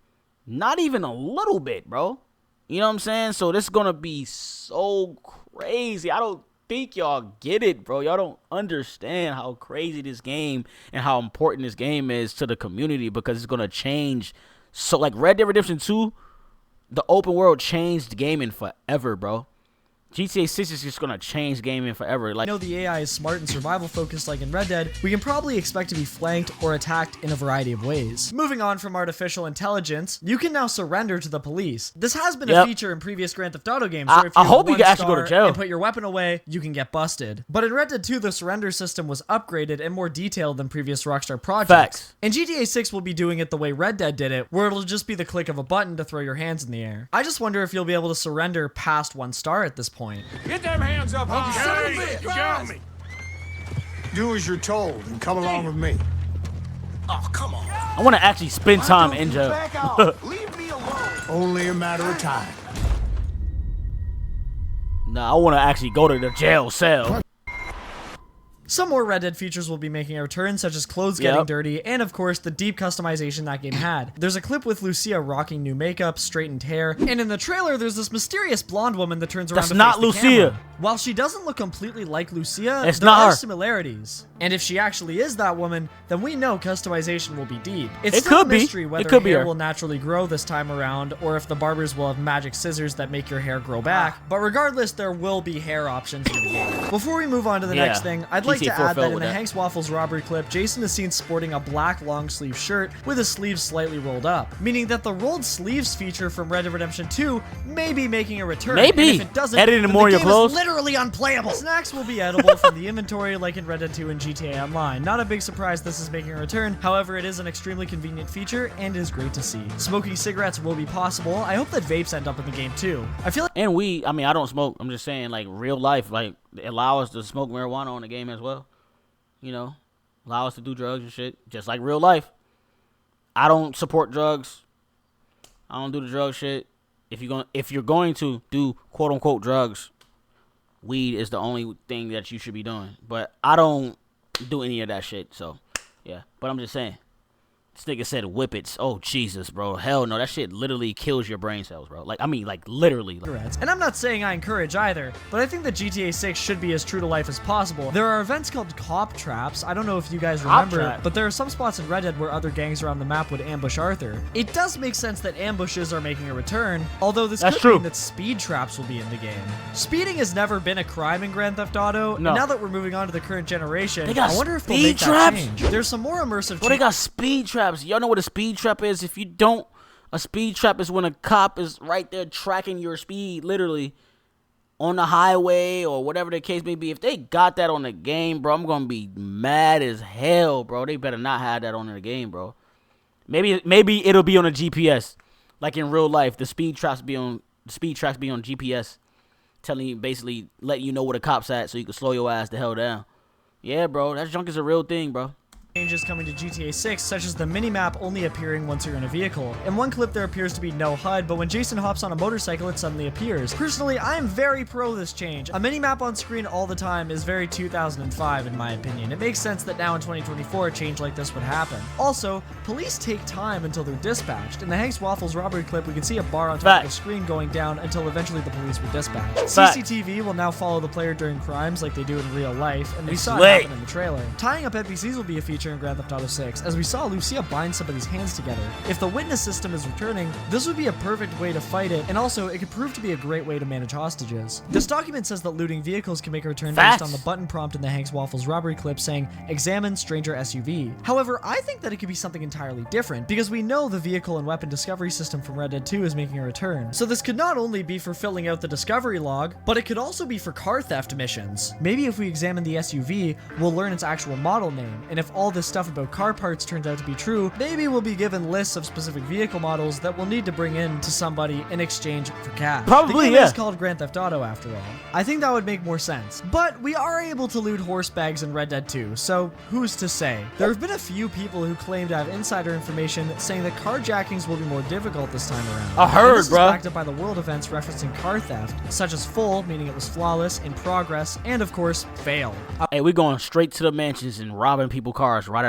not even a little bit, bro. You know what I'm saying? So this is gonna be so crazy. I don't think y'all get it, bro. Y'all don't understand how crazy this game and how important this game is to the community, because it's gonna change. So, like, Red Dead Redemption 2, the open world changed gaming forever, bro. GTA 6 is just gonna change gaming forever. Like, I know the AI is smart and survival focused like in Red Dead, we can probably expect to be flanked or attacked in a variety of ways. Moving on from artificial intelligence, you can now surrender to the police. This has been a feature in previous Grand Theft Auto games where if you hope you can actually go to jail and put your weapon away, you can get busted. But in Red Dead 2, the surrender system was upgraded and more detailed than previous Rockstar projects. Facts. And GTA 6 will be doing it the way Red Dead did it, where it'll just be the click of a button to throw your hands in the air. I just wonder if you'll be able to surrender past 1 star at this point. Get them hands up, okay? Got me. Do as you're told and come along with me. Oh, come on. I want to actually spend time in jail. Leave me alone. Only a matter of time. Nah, I want to actually go to the jail cell. Some more Red Dead features will be making a return, such as clothes getting dirty, and of course, the deep customization that game had. There's a clip with Lucia rocking new makeup, straightened hair, and in the trailer, there's this mysterious blonde woman that turns around to face the Lucia. camera. While she doesn't look completely like Lucia, It's there not are her. similarities. And if she actually is that woman, then we know customization will be deep. It's It still could a be. mystery whether It could be hair her. will naturally grow this time around, or if the barbers will have magic scissors that make your hair grow back. But regardless, there will be hair options in the game. Before we move on to the next thing, I'd like to GTA 4 add that fell in with the that. Hank's Waffles robbery clip, Jason is seen sporting a black long sleeve shirt with his sleeves slightly rolled up, meaning that the rolled sleeves feature from Red Dead Redemption 2 may be making a return. Maybe. And if it doesn't, Editing then more the of game your clothes. is literally unplayable. Snacks will be edible from the inventory like in Red Dead 2 and GTA Online. Not a big surprise this is making a return, however it is an extremely convenient feature and is great to see. Smoking cigarettes will be possible. I hope that vapes end up in the game too. I feel like And weed. I mean, I don't smoke. I'm just saying, like, real life, like, allow us to smoke marijuana on the game as well. You know? Allow us to do drugs and shit, just like real life. I don't support drugs. I don't do the drug shit. If you're going to do quote unquote drugs, weed is the only thing that you should be doing. But I don't do any of that shit. So yeah. But I'm just saying. This nigga said whippets. Oh, Jesus, bro. Hell no. That shit literally kills your brain cells, bro. Like, I mean, like, literally. cigarettes. And I'm not saying I encourage either, but I think that GTA 6 should be as true to life as possible. There are events called cop traps. I don't know if you guys remember, trap. but there are some spots in Red Dead where other gangs around the map would ambush Arthur. It does make sense that ambushes are making a return, although this That's could true. mean that speed traps will be in the game. Speeding has never been a crime in Grand Theft Auto, No. and now that we're moving on to the current generation, They got I wonder if they'll speed make traps? that change. There's some more immersive Bro, they got speed traps. Y'all know what a speed trap is? If you don't, a speed trap is when a cop is right there tracking your speed, literally, on the highway or whatever the case may be. If they got that on the game, bro, I'm going to be mad as hell, bro. They better not have that on the game, bro. Maybe it'll be on a GPS. Like in real life, the speed traps be on GPS, telling you, basically letting you know where the cops at so you can slow your ass the hell down. Yeah, bro, that junk is a real thing, bro. changes coming to GTA 6, such as the minimap only appearing once you're in a vehicle. In one clip, there appears to be no HUD, but when Jason hops on a motorcycle, it suddenly appears. Personally, I am very pro this change. A minimap on screen all the time is very 2005 in my opinion. It makes sense that now in 2024, a change like this would happen. Also, police take time until they're dispatched. In the Hank's Waffles robbery clip, we can see a bar on top of the screen going down until eventually the police were dispatched. CCTV will now follow the player during crimes like they do in real life, and we saw it happen in the trailer. Tying up NPCs will be a feature in Grand Theft Auto 6, as we saw Lucia bind somebody's hands together. If the witness system is returning, this would be a perfect way to fight it, and also it could prove to be a great way to manage hostages. This document says that looting vehicles can make a return based on the button prompt in the Hank's Waffles robbery clip saying, examine stranger SUV. However, I think that it could be something entirely different, because we know the vehicle and weapon discovery system from Red Dead 2 is making a return. So this could not only be for filling out the discovery log, but it could also be for car theft missions. Maybe if we examine the SUV, we'll learn its actual model name, and if all this stuff about car parts turns out to be true, maybe we'll be given lists of specific vehicle models that we'll need to bring in to somebody in exchange for cash. Probably, the game yeah. is called Grand Theft Auto after all. I think that would make more sense. But we are able to loot horse bags in Red Dead 2, so who's to say? There have been a few people who claim to have insider information saying that carjackings will be more difficult this time around. I heard, And this is bruh. backed up by the world events referencing car theft, such as full, meaning it was flawless, in progress, and of course, fail. Hey, we going straight to the mansions and robbing people cars right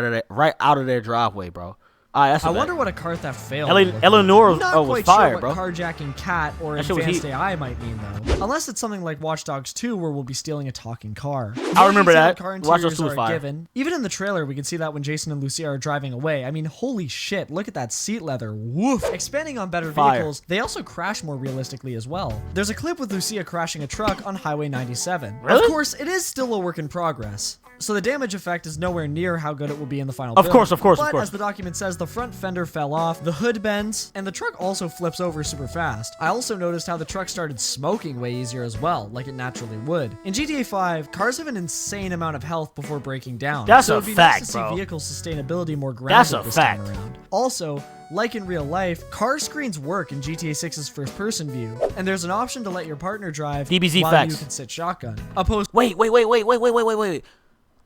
out of their driveway, bro. All right, that's I a bet. wonder what a car theft fail. Eleanor Not was quite fire, sure bro. what carjacking cat or That shit was advanced heat. AI might mean though. Unless it's something like Watch Dogs 2 where we'll be stealing a talking car. I remember More that. detailed Car Watch Dogs interiors 2 was are a fire. given. Even in the trailer, we can see that when Jason and Lucia are driving away. I mean, holy shit, look at that seat leather. Woof. Expanding on better Fire. vehicles, they also crash more realistically as well. There's a clip with Lucia crashing a truck on Highway 97. Really? Of course, it is still a work in progress, so the damage effect is nowhere near how good it will be in the final Of build. course, of course, of But course. as the document says, the front fender fell off, the hood bends, and the truck also flips over super fast. I also noticed how the truck started smoking way easier as well, like it naturally would. In GTA 5, cars have an insane amount of health before breaking down. That's so a it'd be fact, nice to bro. see vehicle sustainability more That's grounded a this fact. time around. Also, like in real life, car screens work in GTA 6's first-person view, and there's an option to let your partner drive DBZ while facts. you can sit shotgun. Opposed Wait.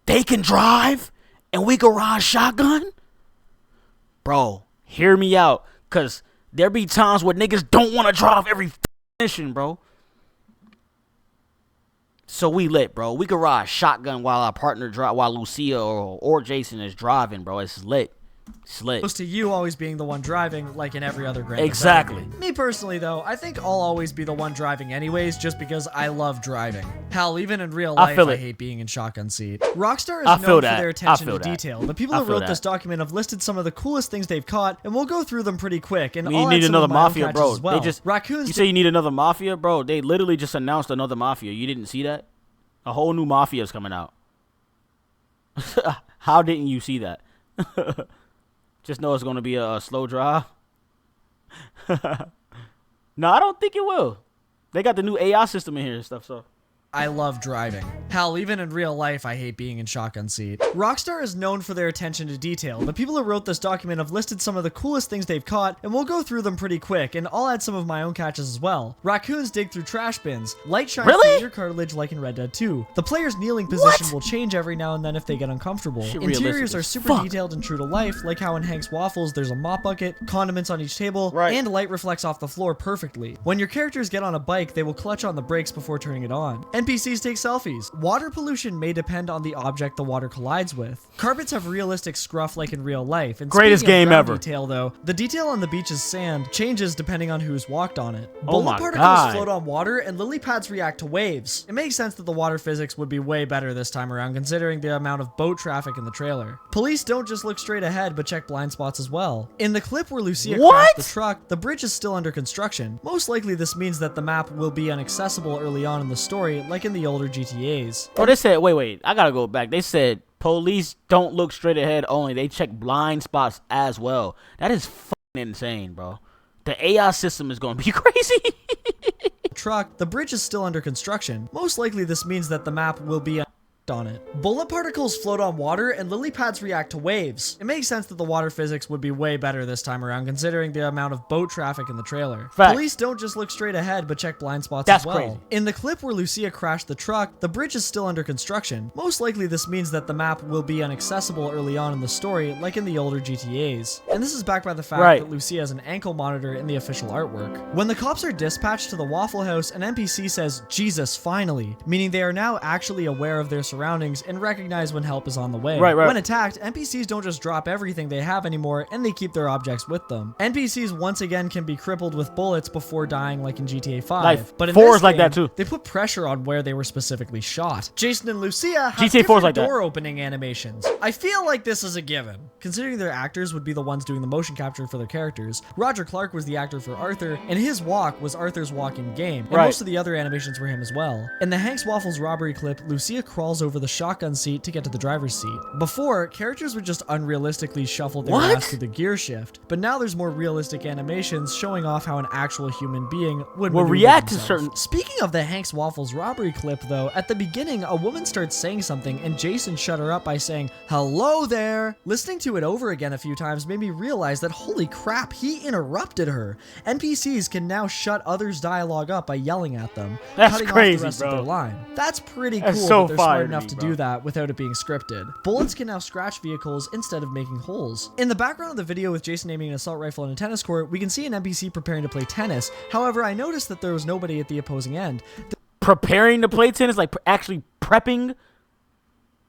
They can drive and we can ride shotgun? Bro, hear me out. Cause there be times where niggas don't want to drive every mission, bro. So we lit, bro. We could ride shotgun while our partner drive, while Lucia or Jason is driving, bro. It's lit. It's lit. Opposed to you always being the one driving, like in every other Grand Theft Exactly. Auto. Me personally, though, I think I'll always be the one driving anyways, just because I love driving. Hell, even in real life, I hate being in shotgun seat. Rockstar is known for their attention to detail. The people who wrote this document have listed some of the coolest things they've caught, and we'll go through them pretty quick. And you need another mafia, bro. Well. They just Raccoons. You say you need another mafia, bro? They literally just announced another mafia. You didn't see that? A whole new mafia is coming out. How didn't you see that? Just know it's going to be a slow drive. No, I don't think it will. They got the new AI system in here and stuff, so. I love driving. Hell, even in real life, I hate being in shotgun seat. Rockstar is known for their attention to detail. The people who wrote this document have listed some of the coolest things they've caught, and we'll go through them pretty quick, and I'll add some of my own catches as well. Raccoons dig through trash bins. Light shines through your cartilage like in Red Dead 2. The player's kneeling position will change every now and then if they get uncomfortable. Interiors are super detailed and true to life, like how in Hank's Waffles there's a mop bucket, condiments on each table, and light reflects off the floor perfectly. When your characters get on a bike, they will clutch on the brakes before turning it on. NPCs take selfies. Water pollution may depend on the object the water collides with. Carpets have realistic scruff like in real life. And greatest game ever. Detail though, the detail on the beach's sand changes depending on who's walked on it. Oh Bullet particles float on water and lily pads react to waves. It makes sense that the water physics would be way better this time around considering the amount of boat traffic in the trailer. Police don't just look straight ahead but check blind spots as well. In the clip where Lucia crashed the truck, the bridge is still under construction. Most likely this means that the map will be inaccessible early on in the story like in the older GTAs. Oh, they said, wait, I gotta go back. They said police don't look straight ahead only. They check blind spots as well. That is fucking insane, bro. The AI system is gonna be crazy. Truck, the bridge is still under construction. Most likely this means that the map will be on it. Bullet particles float on water and lily pads react to waves. It makes sense that the water physics would be way better this time around considering the amount of boat traffic in the trailer. Police don't just look straight ahead but check blind spots as well. Crazy. In the clip where Lucia crashed the truck, the bridge is still under construction. Most likely this means that the map will be inaccessible early on in the story like in the older GTAs. And this is backed by the fact that Lucia has an ankle monitor in the official artwork. When the cops are dispatched to the Waffle House, an NPC says, "Jesus, finally," meaning they are now actually aware of their surroundings and recognize when help is on the way. When attacked, NPCs don't just drop everything they have anymore, and they keep their objects with them. NPCs once again can be crippled with bullets before dying like in GTA 5. But in this game, like that too. They put pressure on where they were specifically shot. Jason and Lucia have GTA 4 is like door opening animations. I feel like this is a given. Considering their actors would be the ones doing the motion capture for their characters, Roger Clark was the actor for Arthur, and his walk was Arthur's walk in game. And most of the other animations were him as well. In the Hank's Waffles robbery clip, Lucia crawls over the shotgun seat to get to the driver's seat. Before, characters would just unrealistically shuffle their ass through the gear shift, but now there's more realistic animations showing off how an actual human being would react to themselves. certain. Speaking of the Hank's Waffles robbery clip though, at the beginning a woman starts saying something and Jason shut her up by saying, "Hello there." Listening to it over again a few times made me realize that holy crap, he interrupted her. NPCs can now shut others' dialogue up by yelling at them, cutting off the rest of their line. That's pretty cool that they're smart enough to do that without it being scripted. Bullets can now scratch vehicles instead of making holes. In the background of the video with Jason aiming an assault rifle in a tennis court, we can see an NPC preparing to play tennis. However, I noticed that there was nobody at the opposing end. Preparing to play tennis, like actually prepping?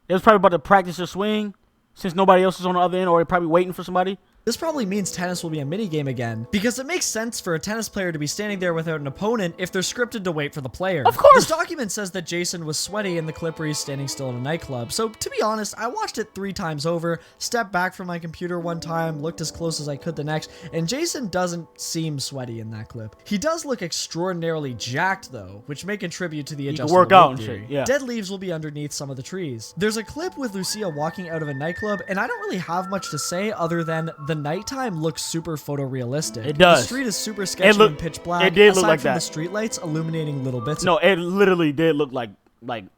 It was probably about to practice their swing since nobody else is on the other end, or probably waiting for somebody. This probably means tennis will be a minigame again, because it makes sense for a tennis player to be standing there without an opponent if they're scripted to wait for the player. Of course! This document says that Jason was sweaty in the clip where he's standing still in a nightclub, so to be honest, I watched it 3 times over, stepped back from my computer one time, looked as close as I could the next, and Jason doesn't seem sweaty in that clip. He does look extraordinarily jacked though, which may contribute to the adjustable work out and theory. shit, yeah. Dead leaves will be underneath some of the trees. There's a clip with Lucia walking out of a nightclub, and I don't really have much to say other than the nighttime looks super photorealistic. It does. The street is super sketchy and pitch black. It did aside look like from that. The street lights illuminating little bits. No, it literally did look like real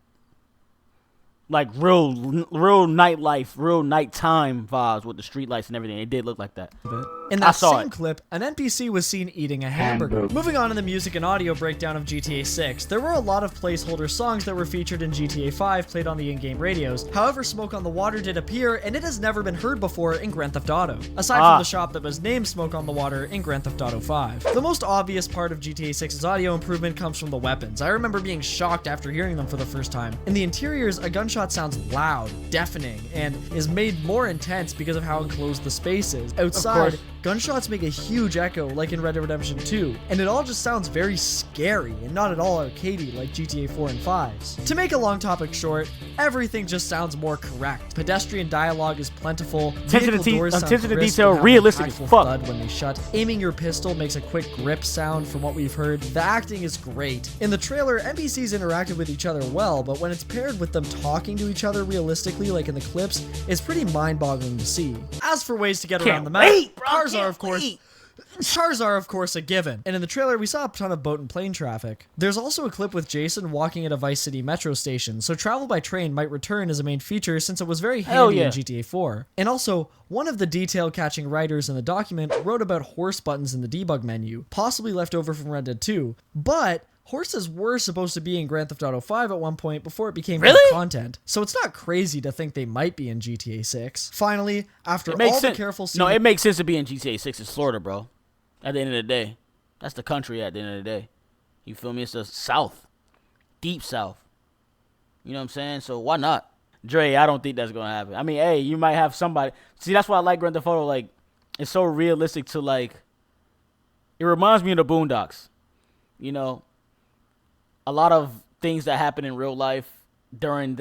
nightlife, real nighttime vibes with the street lights and everything. It did look like that. In I that saw same it. clip, an NPC was seen eating a hamburger. Moving on to the music and audio breakdown of GTA 6, there were a lot of placeholder songs that were featured in GTA 5 played on the in-game radios. However, Smoke on the Water did appear, and it has never been heard before in Grand Theft Auto, aside from the shop that was named Smoke on the Water in Grand Theft Auto 5. The most obvious part of GTA 6's audio improvement comes from the weapons. I remember being shocked after hearing them for the first time. In the interiors, a gunshot sounds loud, deafening, and is made more intense because of how enclosed the space is. Outside, gunshots make a huge echo like in Red Dead Redemption 2, and it all just sounds very scary and not at all arcadey like GTA 4 and 5's. To make a long topic short, everything just sounds more correct. Pedestrian dialogue is plentiful, vehicle doors sound attention to crisp detail, and have realistic an as actual fuck. thud when they shut. Aiming your pistol makes a quick grip sound from what we've heard. The acting is great. In the trailer, NPCs interacted with each other well, but when it's paired with them talking to each other realistically like in the clips, it's pretty mind-boggling to see. As for ways to get around the map, cars are of course a given, and in the trailer we saw a ton of boat and plane traffic. There's also a clip with Jason walking at a Vice City metro station, so travel by train might return as a main feature since it was very handy in GTA 4. And also, one of the detail-catching writers in the document wrote about horse buttons in the debug menu, possibly left over from Red Dead 2, but horses were supposed to be in Grand Theft Auto 5 at one point before it became content, so it's not crazy to think they might be in GTA 6. Finally, after all the careful No, it makes sense to be in GTA 6. It's Florida, bro. At the end of the day. That's the country at the end of the day. You feel me? It's the South. Deep South. You know what I'm saying? So why not? Dre, I don't think that's going to happen. I mean, hey, you might have somebody. See, that's why I like Grand Theft Auto. Like, it's so realistic to, like, it reminds me of the Boondocks. You know, a lot of things that happen in real life during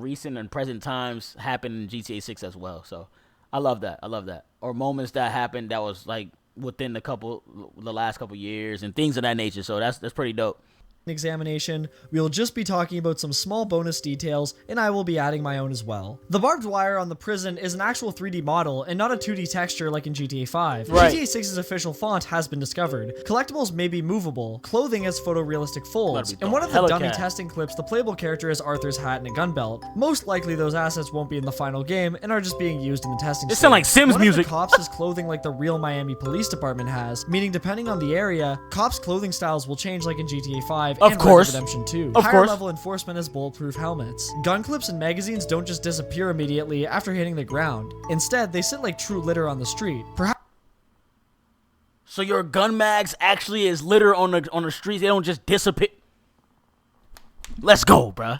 recent and present times happen in GTA 6 as well. So I love that. Or moments that happened that was like within the last couple years and things of that nature. So that's pretty dope. Examination, we will just be talking about some small bonus details, and I will be adding my own as well. The barbed wire on the prison is an actual 3D model and not a 2D texture like in GTA 5. Right. GTA 6's official font has been discovered. Collectibles may be movable. Clothing has photorealistic folds. In one of the dummy testing clips, the playable character has Arthur's hat and a gun belt. Most likely those assets won't be in the final game and are just being used in the testing stage. It sounds like Sims one music. Of the cops has clothing like the real Miami Police Department has, meaning depending on the area, cops' clothing styles will change like in GTA 5 and Red Dead Redemption 2. Higher level enforcement has bulletproof helmets. Gun clips and magazines don't just disappear immediately after hitting the ground. Instead, they sit like true litter on the street. Perhaps So your gun mags actually is litter on the streets. They don't just disappear. Let's go, bruh.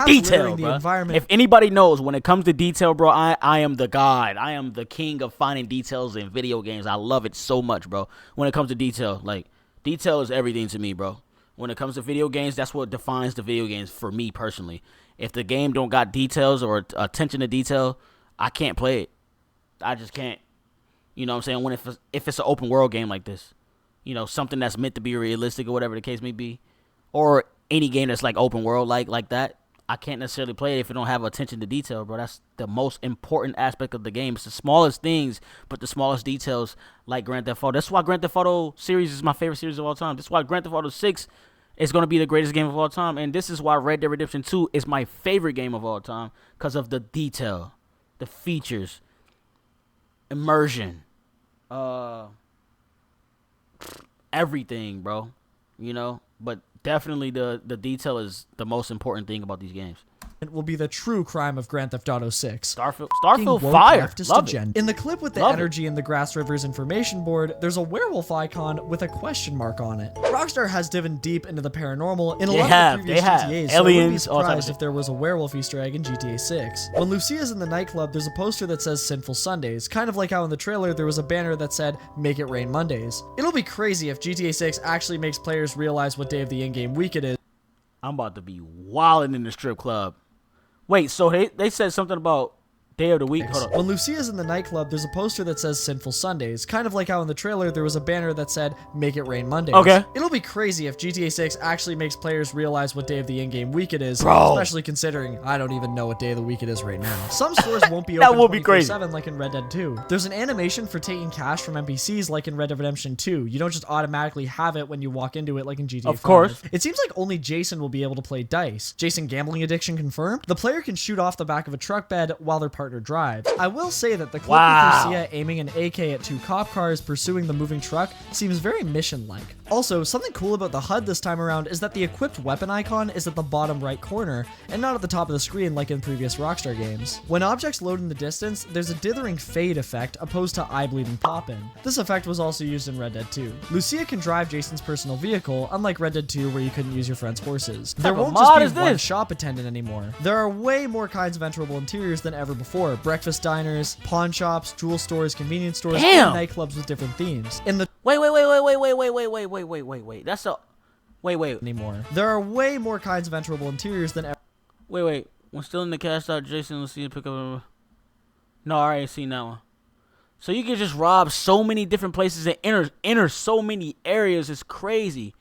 Detail, bro. If anybody knows, when it comes to detail, bro, I am the god. I am the king of finding details in video games. I love it so much, bro. When it comes to detail, like, detail is everything to me, bro. When it comes to video games, that's what defines the video games for me personally. If the game don't got details or attention to detail, I can't play it. I just can't. You know what I'm saying? If it's an open world game like this, you know, something that's meant to be realistic or whatever the case may be, or any game that's like open world like that, I can't necessarily play it if it don't have attention to detail, bro. That's the most important aspect of the game. It's the smallest things, but the smallest details, like Grand Theft Auto. That's why Grand Theft Auto series is my favorite series of all time. That's why Grand Theft Auto 6 is going to be the greatest game of all time. And this is why Red Dead Redemption 2 is my favorite game of all time, because of the detail, the features, immersion, everything, bro. You know? But definitely the detail is the most important thing about these games. It will be the true crime of Grand Theft Auto 6. Starfield fire. Love it. In the clip with the energy in the Grass Rivers information board, there's a werewolf icon with a question mark on it. Rockstar has dived deep into the paranormal in a lot of the previous GTAs, so I wouldn't be surprised if there was a werewolf Easter egg in GTA 6. When Lucia's in the nightclub, there's a poster that says Sinful Sundays, kind of like how in the trailer there was a banner that said Make It Rain Mondays. It'll be crazy if GTA 6 actually makes players realize what day of the in-game week it is. I'm about to be wilding in the strip club. Wait, so they said something about day of the week? Hold on. When Lucia's in the nightclub, there's a poster that says Sinful Sundays, kind of like how in the trailer there was a banner that said Make It Rain Mondays. Okay. It'll be crazy if GTA 6 actually makes players realize what day of the in-game week it is, Bro. especially considering I don't even know what day of the week it is right now. Some stores won't be open That will be crazy. 24/7 like in Red Dead 2. There's an animation for taking cash from NPCs like in Red Dead Redemption 2. You don't just automatically have it when you walk into it like in GTA 5. Of course. It seems like only Jason will be able to play dice. Jason gambling addiction confirmed? The player can shoot off the back of a truck bed while their partner partner drives. I will say that the clip Wow. with Lucia aiming an AK at 2 cop cars pursuing the moving truck seems very mission-like. Also, something cool about the HUD this time around is that the equipped weapon icon is at the bottom right corner and not at the top of the screen like in previous Rockstar games. When objects load in the distance, there's a dithering fade effect opposed to eye-bleeding pop-in. This effect was also used in Red Dead 2. Lucia can drive Jason's personal vehicle, unlike Red Dead 2 where you couldn't use your friend's horses. There won't just be one shop attendant anymore. There are way more kinds of enterable interiors than ever before. Breakfast diners, pawn shops, jewel stores, convenience stores, and nightclubs with different themes. In the Wait. That's a wait. anymore. There are way more kinds of enterable interiors than ever. Wait. When still in the cast out, Jason will see and pick up a... No, I already seen that one. So you can just rob so many different places and enter so many areas. It's crazy.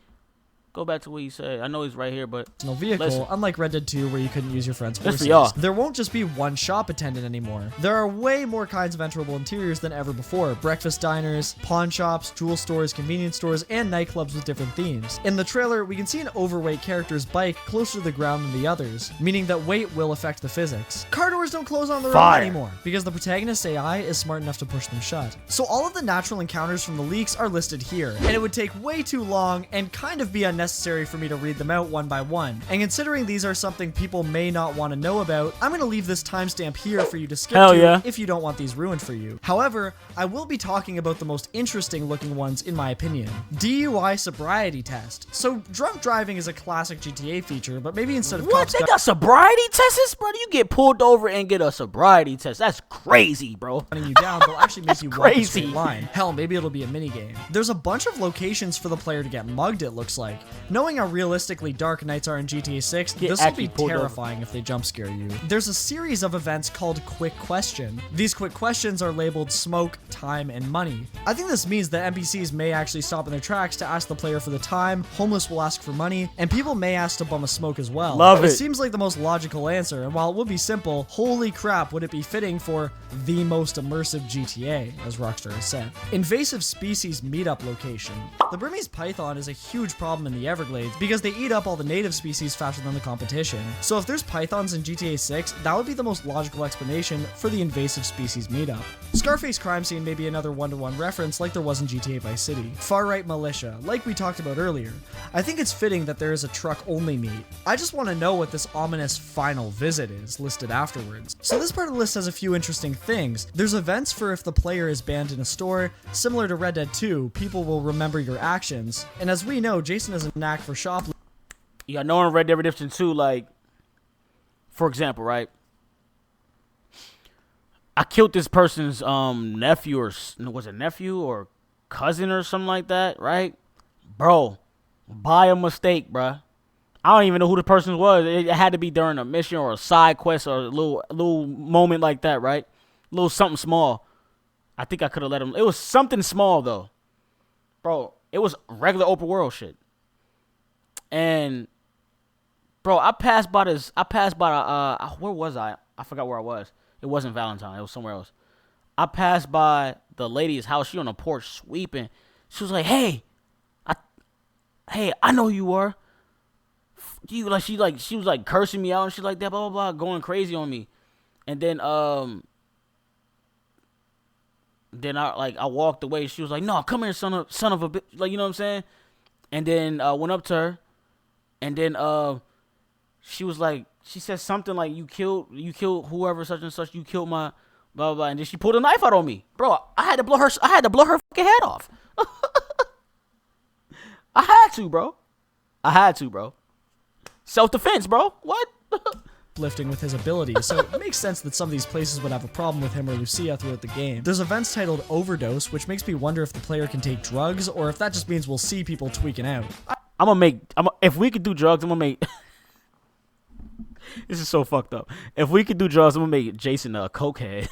Go back to what you said. I know he's right here, but personal vehicle, listen. unless Red Dead 2 where you couldn't use your friend's horses. for y'all. There won't just be one shop attendant anymore. There are way more kinds of enterable interiors than ever before. Breakfast diners, pawn shops, jewel stores, convenience stores, and nightclubs with different themes. In the trailer, we can see an overweight character's bike closer to the ground than the others, meaning that weight will affect the physics. Car doors don't close on their own anymore, because the protagonist's AI is smart enough to push them shut. So all of the natural encounters from the leaks are listed here, and it would take way too long and kind of be unnecessary for me to read them out one by one. And considering these are something people may not want to know about, I'm going to leave this timestamp here for you to skip to if you don't want these ruined for you. However, I will be talking about the most interesting looking ones in my opinion. DUI sobriety test. So drunk driving is a classic GTA feature, but maybe instead of what? They got sobriety tests, bro? You get pulled over and get a sobriety test. That's crazy, bro. Running you down, they'll actually make you walk a straight line. Hell, maybe it'll be a mini game. There's a bunch of locations for the player to get mugged, it looks like. Knowing how realistically dark nights are in GTA 6, this will be terrifying if they jump scare you. There's a series of events called Quick Question. These quick questions are labeled smoke, time, and money. I think this means that NPCs may actually stop in their tracks to ask the player for the time, homeless will ask for money, and people may ask to bum a smoke as well. Love it. It seems like the most logical answer, and while it would be simple, holy crap, would it be fitting for the most immersive GTA, as Rockstar has said. Invasive species meetup location. The Burmese python is a huge problem in the Everglades because they eat up all the native species faster than the competition. So if there's pythons in GTA 6, that would be the most logical explanation for the invasive species meetup. Scarface crime scene may be another one-to-one reference like there was in GTA Vice City. Far-right militia, like we talked about earlier. I think it's fitting that there is a truck-only meet. I just want to know what this ominous final visit is, listed afterwards. So this part of the list has a few interesting things. There's events for if the player is banned in a store. Similar to Red Dead 2, people will remember your actions. And as we know, Jason has a knack for shoplifting. Yeah, I know in Red Dead Redemption 2, like, for example, right? I killed this person's nephew, or was it nephew or cousin or something like that, right? Bro, by a mistake, bruh. I don't even know who the person was. It had to be during a mission or a side quest or a little moment like that, right? A little something small. I think I could have let him. It was something small though, bro. It was regular open world shit. And bro, I passed by where was I? I forgot where I was. It wasn't Valentine. It was somewhere else. I passed by the lady's house. She on the porch sweeping. She was like, "Hey, I know who you were." She was like cursing me out and shit like that, blah blah blah, going crazy on me. And then I walked away. She was like, "No, come here, son of a bitch," like, you know what I'm saying? And then went up to her, and then she was like, she said something like, you killed whoever such and such, you killed my blah blah blah, and then she pulled a knife out on me, bro. I had to blow her fucking head off. I had to, bro. Self-defense, bro. What? Lifting with his ability, so it makes sense that some of these places would have a problem with him or Lucia throughout the game. There's events titled Overdose, which makes me wonder if the player can take drugs, or if that just means we'll see people tweaking out. If we could do drugs, I'm gonna make... This is so fucked up. If we could do drugs, I'm gonna make Jason a cokehead.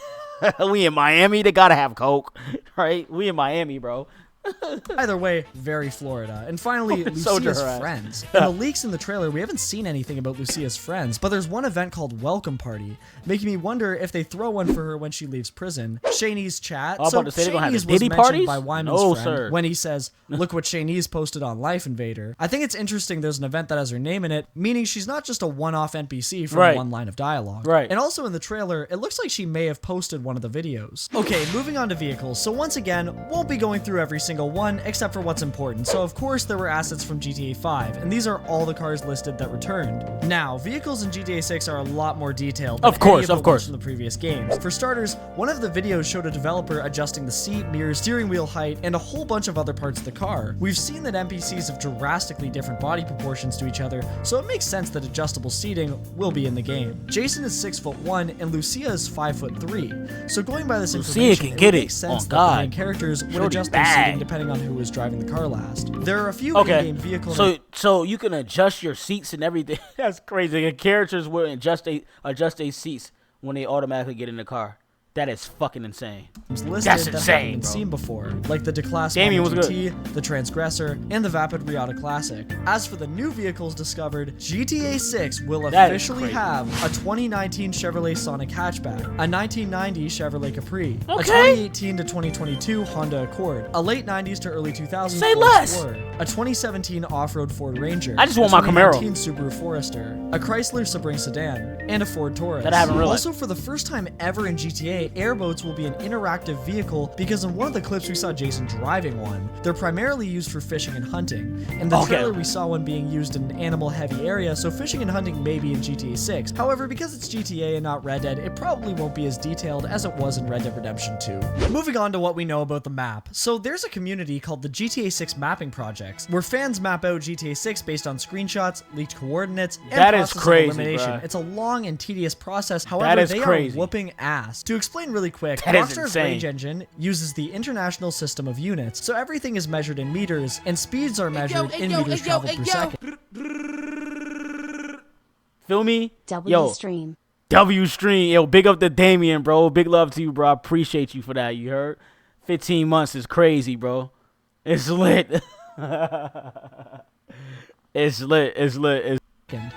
We in Miami, they gotta have coke, right? We in Miami, bro. Either way, very Florida. And finally, Soldier Lucia's harass. friends. In the leaks in the trailer, we haven't seen anything about Lucia's friends, but there's one event called Welcome Party, making me wonder if they throw one for her when she leaves prison. Shanice's chat. I was about to say they're gonna have Shanice the was Diddy mentioned parties? by Wyman's No, friend sir. when he says, look what Shanice posted on Life Invader. I think it's interesting there's an event that has her name in it, meaning she's not just a one-off NPC from Right. one line of dialogue. Right. And also in the trailer, it looks like she may have posted one of the videos. Okay, moving on to vehicles. So once again, won't be going through every single one except for what's important. So of course there were assets from GTA 5, and these are all the cars listed that returned. Now, vehicles in GTA 6 are a lot more detailed than Of course, any of course. from the previous games. For starters, one of the videos showed a developer adjusting the seat, mirrors, steering wheel height, and a whole bunch of other parts of the car. We've seen that NPCs have drastically different body proportions to each other, so it makes sense that adjustable seating will be in the game. Jason is 6'1" and Lucia is 5'3". So going by this Lucia information, can get it it. makes sense On that God. the main characters would Shorty adjust their bad. seating depending on who was driving the car last. There are a few Okay, in-game vehicle so you can adjust your seats and everything. That's crazy. The characters will adjust their seats when they automatically get in the car. That is fucking insane. listed That's that insane, haven't been bro. seen before, like the Declass Damien was GT, the Transgressor, and the Vapid Riata Classic. As for the new vehicles discovered, GTA 6 will That is officially crazy. have a 2019 Chevrolet Sonic hatchback, a 1990 Chevrolet Capri, a Okay. 2018 to 2022 Honda Accord, a late 90s to early 2000s Say Ford less. Explorer, a 2017 off-road Ford Ranger, I just want a my Camaro. 2019 Subaru Forester, a Chrysler Sebring sedan, and a Ford Taurus. That I haven't realized. Also, for the first time ever in GTA, airboats will be an interactive vehicle because in one of the clips we saw Jason driving one. They're primarily used for fishing and hunting. In the Okay. trailer we saw one being used in an animal-heavy area, so fishing and hunting may be in GTA 6. However, because it's GTA and not Red Dead, it probably won't be as detailed as it was in Red Dead Redemption 2. Moving on to what we know about the map. So there's a community called the GTA 6 Mapping Projects, where fans map out GTA 6 based on screenshots, leaked coordinates, and That is process of crazy, elimination. bruh. It's a long and tedious process. However, is they crazy. are whooping ass. To explain really quick, That is Rockstar's insane. Rage Engine uses the International System of Units, so everything is measured in meters, and speeds are measured in meters traveled per second. Feel me? W Yo, stream. W stream. Yo, big up to Damien, bro. Big love to you, bro. I appreciate you for that. You heard? 15 months is crazy, bro. It's lit. It's lit. It's lit. It's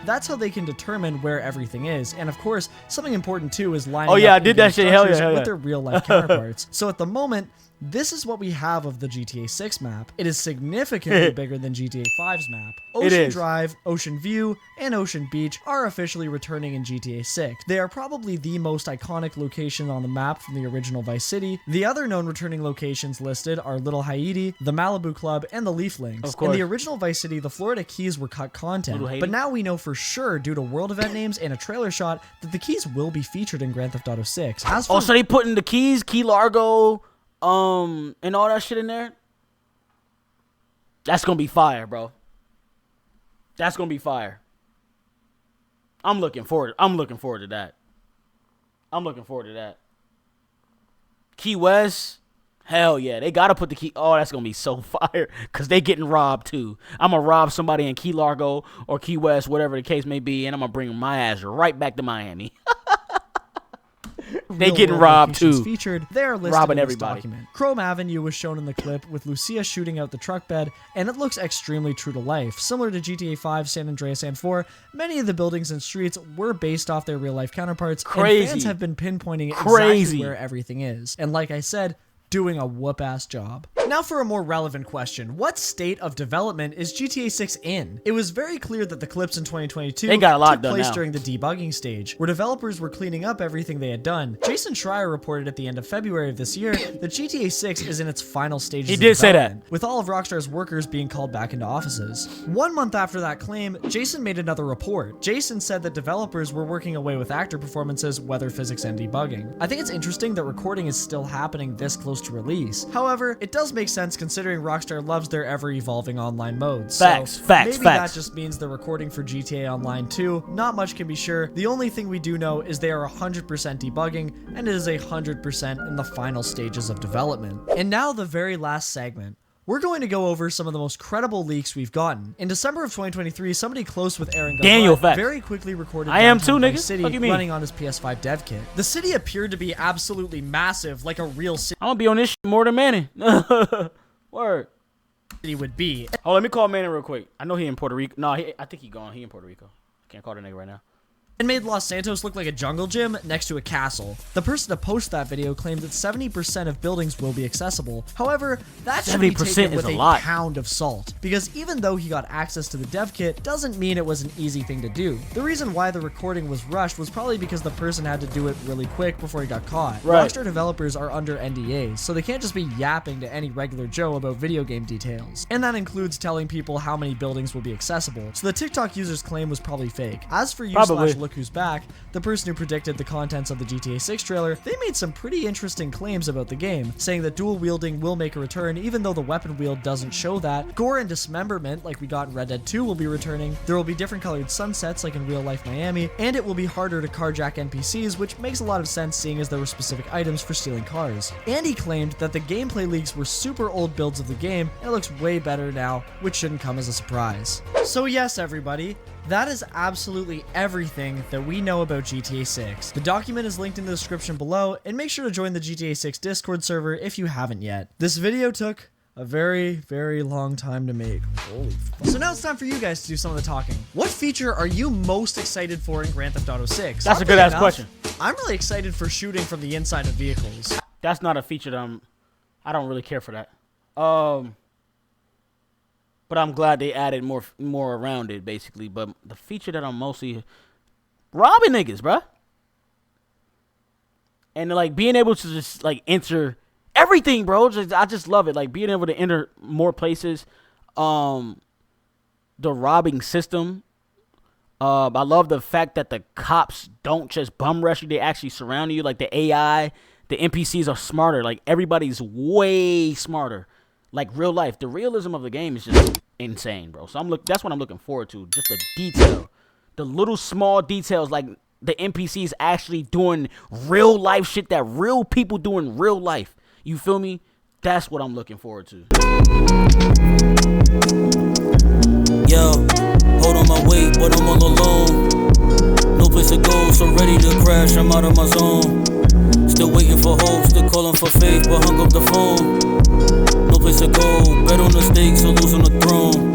That's how they can determine where everything is, and of course, something important too is lining Oh, yeah, up I did that in-game shit. Hell yeah, structures hell yeah. with their real-life counterparts. So at the moment, this is what we have of the GTA 6 map. It is significantly bigger than GTA 5's map. Ocean is. Drive, Ocean View, and Ocean Beach are officially returning in GTA 6. They are probably the most iconic location on the map from the original Vice City. The other known returning locations listed are Little Haiti, the Malibu Club, and the Leaf Links. Of course. In the original Vice City, the Florida Keys were cut content, Little Haiti? but now we know for sure, due to world event names and a trailer shot, that the Keys will be featured in Grand Theft Auto 6. As for Oh, so they putting the keys, Key Largo, and all that shit in there? That's gonna be fire, bro. That's gonna be fire. I'm looking forward to that. I'm looking forward to that. Key West, hell yeah. They gotta put the key. Oh, that's gonna be so fire. Cause they getting robbed too. I'm gonna rob somebody in Key Largo or Key West, whatever the case may be, and I'm gonna bring my ass right back to Miami. They real getting world robbed locations too. featured, they are listed Robbing in this everybody. document. Chrome Avenue was shown in the clip with Lucia shooting out the truck bed, and it looks extremely true to life. Similar to GTA 5, San Andreas, and 4, many of the buildings and streets were based off their real life counterparts, Crazy. and fans have been pinpointing Crazy. exactly where everything is. And like I said, doing a whoop-ass job. Now for a more relevant question. What state of development is GTA 6 in? It was very clear that the clips in 2022 They got a lot took done place now. during the debugging stage, where developers were cleaning up everything they had done. Jason Schreier reported at the end of February of this year that GTA 6 is in its final stages He of did say that. development, with all of Rockstar's workers being called back into offices. 1 month after that claim, Jason made another report. Jason said that developers were working away with actor performances, weather physics, and debugging. I think it's interesting that recording is still happening this close to release. However, it does make sense considering Rockstar loves their ever-evolving online modes. Facts, So facts, maybe facts. that just means they're recording for GTA Online 2. Not much can be sure. The only thing we do know is they are 100% debugging, and it is 100% in the final stages of development. And now the very last segment. We're going to go over some of the most credible leaks we've gotten. In December of 2023, somebody close with Aaron Daniel, Gablet facts. very quickly recorded I am downtown too, Vice nigga. City Fuck you mean? running on his PS5 dev kit. The city appeared to be absolutely massive, like a real city. I'm gonna be on this shit more than Manny. Word. He would be. Oh, let me call Manny real quick. I know he in Puerto Rico. No, I think he gone. He in Puerto Rico. Can't call the nigga right now. And made Los Santos look like a jungle gym next to a castle. The person to post that video claimed that 70% of buildings will be accessible. However, that should be 70% taken is with a a lot. pound of salt, because even though he got access to the dev kit, doesn't mean it was an easy thing to do. The reason why the recording was rushed was probably because the person had to do it really quick before he got caught. Right. Rockstar developers are under NDAs, so they can't just be yapping to any regular Joe about video game details. And that includes telling people how many buildings will be accessible, so the TikTok user's claim was probably fake. As for Look Who's Back, the person who predicted the contents of the GTA 6 trailer, they made some pretty interesting claims about the game, saying that dual wielding will make a return even though the weapon wield doesn't show that. Gore and dismemberment, like we got in Red Dead 2, will be returning. There will be different colored sunsets like in real life Miami, and it will be harder to carjack NPCs, which makes a lot of sense seeing as there were specific items for stealing cars. And he claimed that the gameplay leaks were super old builds of the game, and it looks way better now, which shouldn't come as a surprise. So yes, everybody, that is absolutely everything that we know about GTA 6. The document is linked in the description below, and make sure to join the GTA 6 Discord server if you haven't yet. This video took a very, very long time to make. Holy fuck. So now it's time for you guys to do some of the talking. What feature are you most excited for in Grand Theft Auto 6? That's a good ass question. I'm really excited for shooting from the inside of vehicles. That's not a feature that I don't really care for that. But I'm glad they added more around it, basically. But the feature that I'm mostly robbing niggas, bruh. And like being able to just like enter everything, bro. I just love it. Like being able to enter more places. The robbing system. I love the fact that the cops don't just bum rush you. They actually surround you. Like the AI, the NPCs are smarter. Like everybody's way smarter. Like real life, the realism of the game is just insane, bro. So that's what I'm looking forward to. Just the detail, the little small details, like the NPCs actually doing real life shit that real people do in real life. You feel me? That's what I'm looking forward to. Yo, hold on my weight, but I'm all alone. No place to go, so ready to crash. I'm out of my zone. Still waiting for hope, still calling for faith, but hung up the phone. No place to go, bet on the stakes or lose on the throne.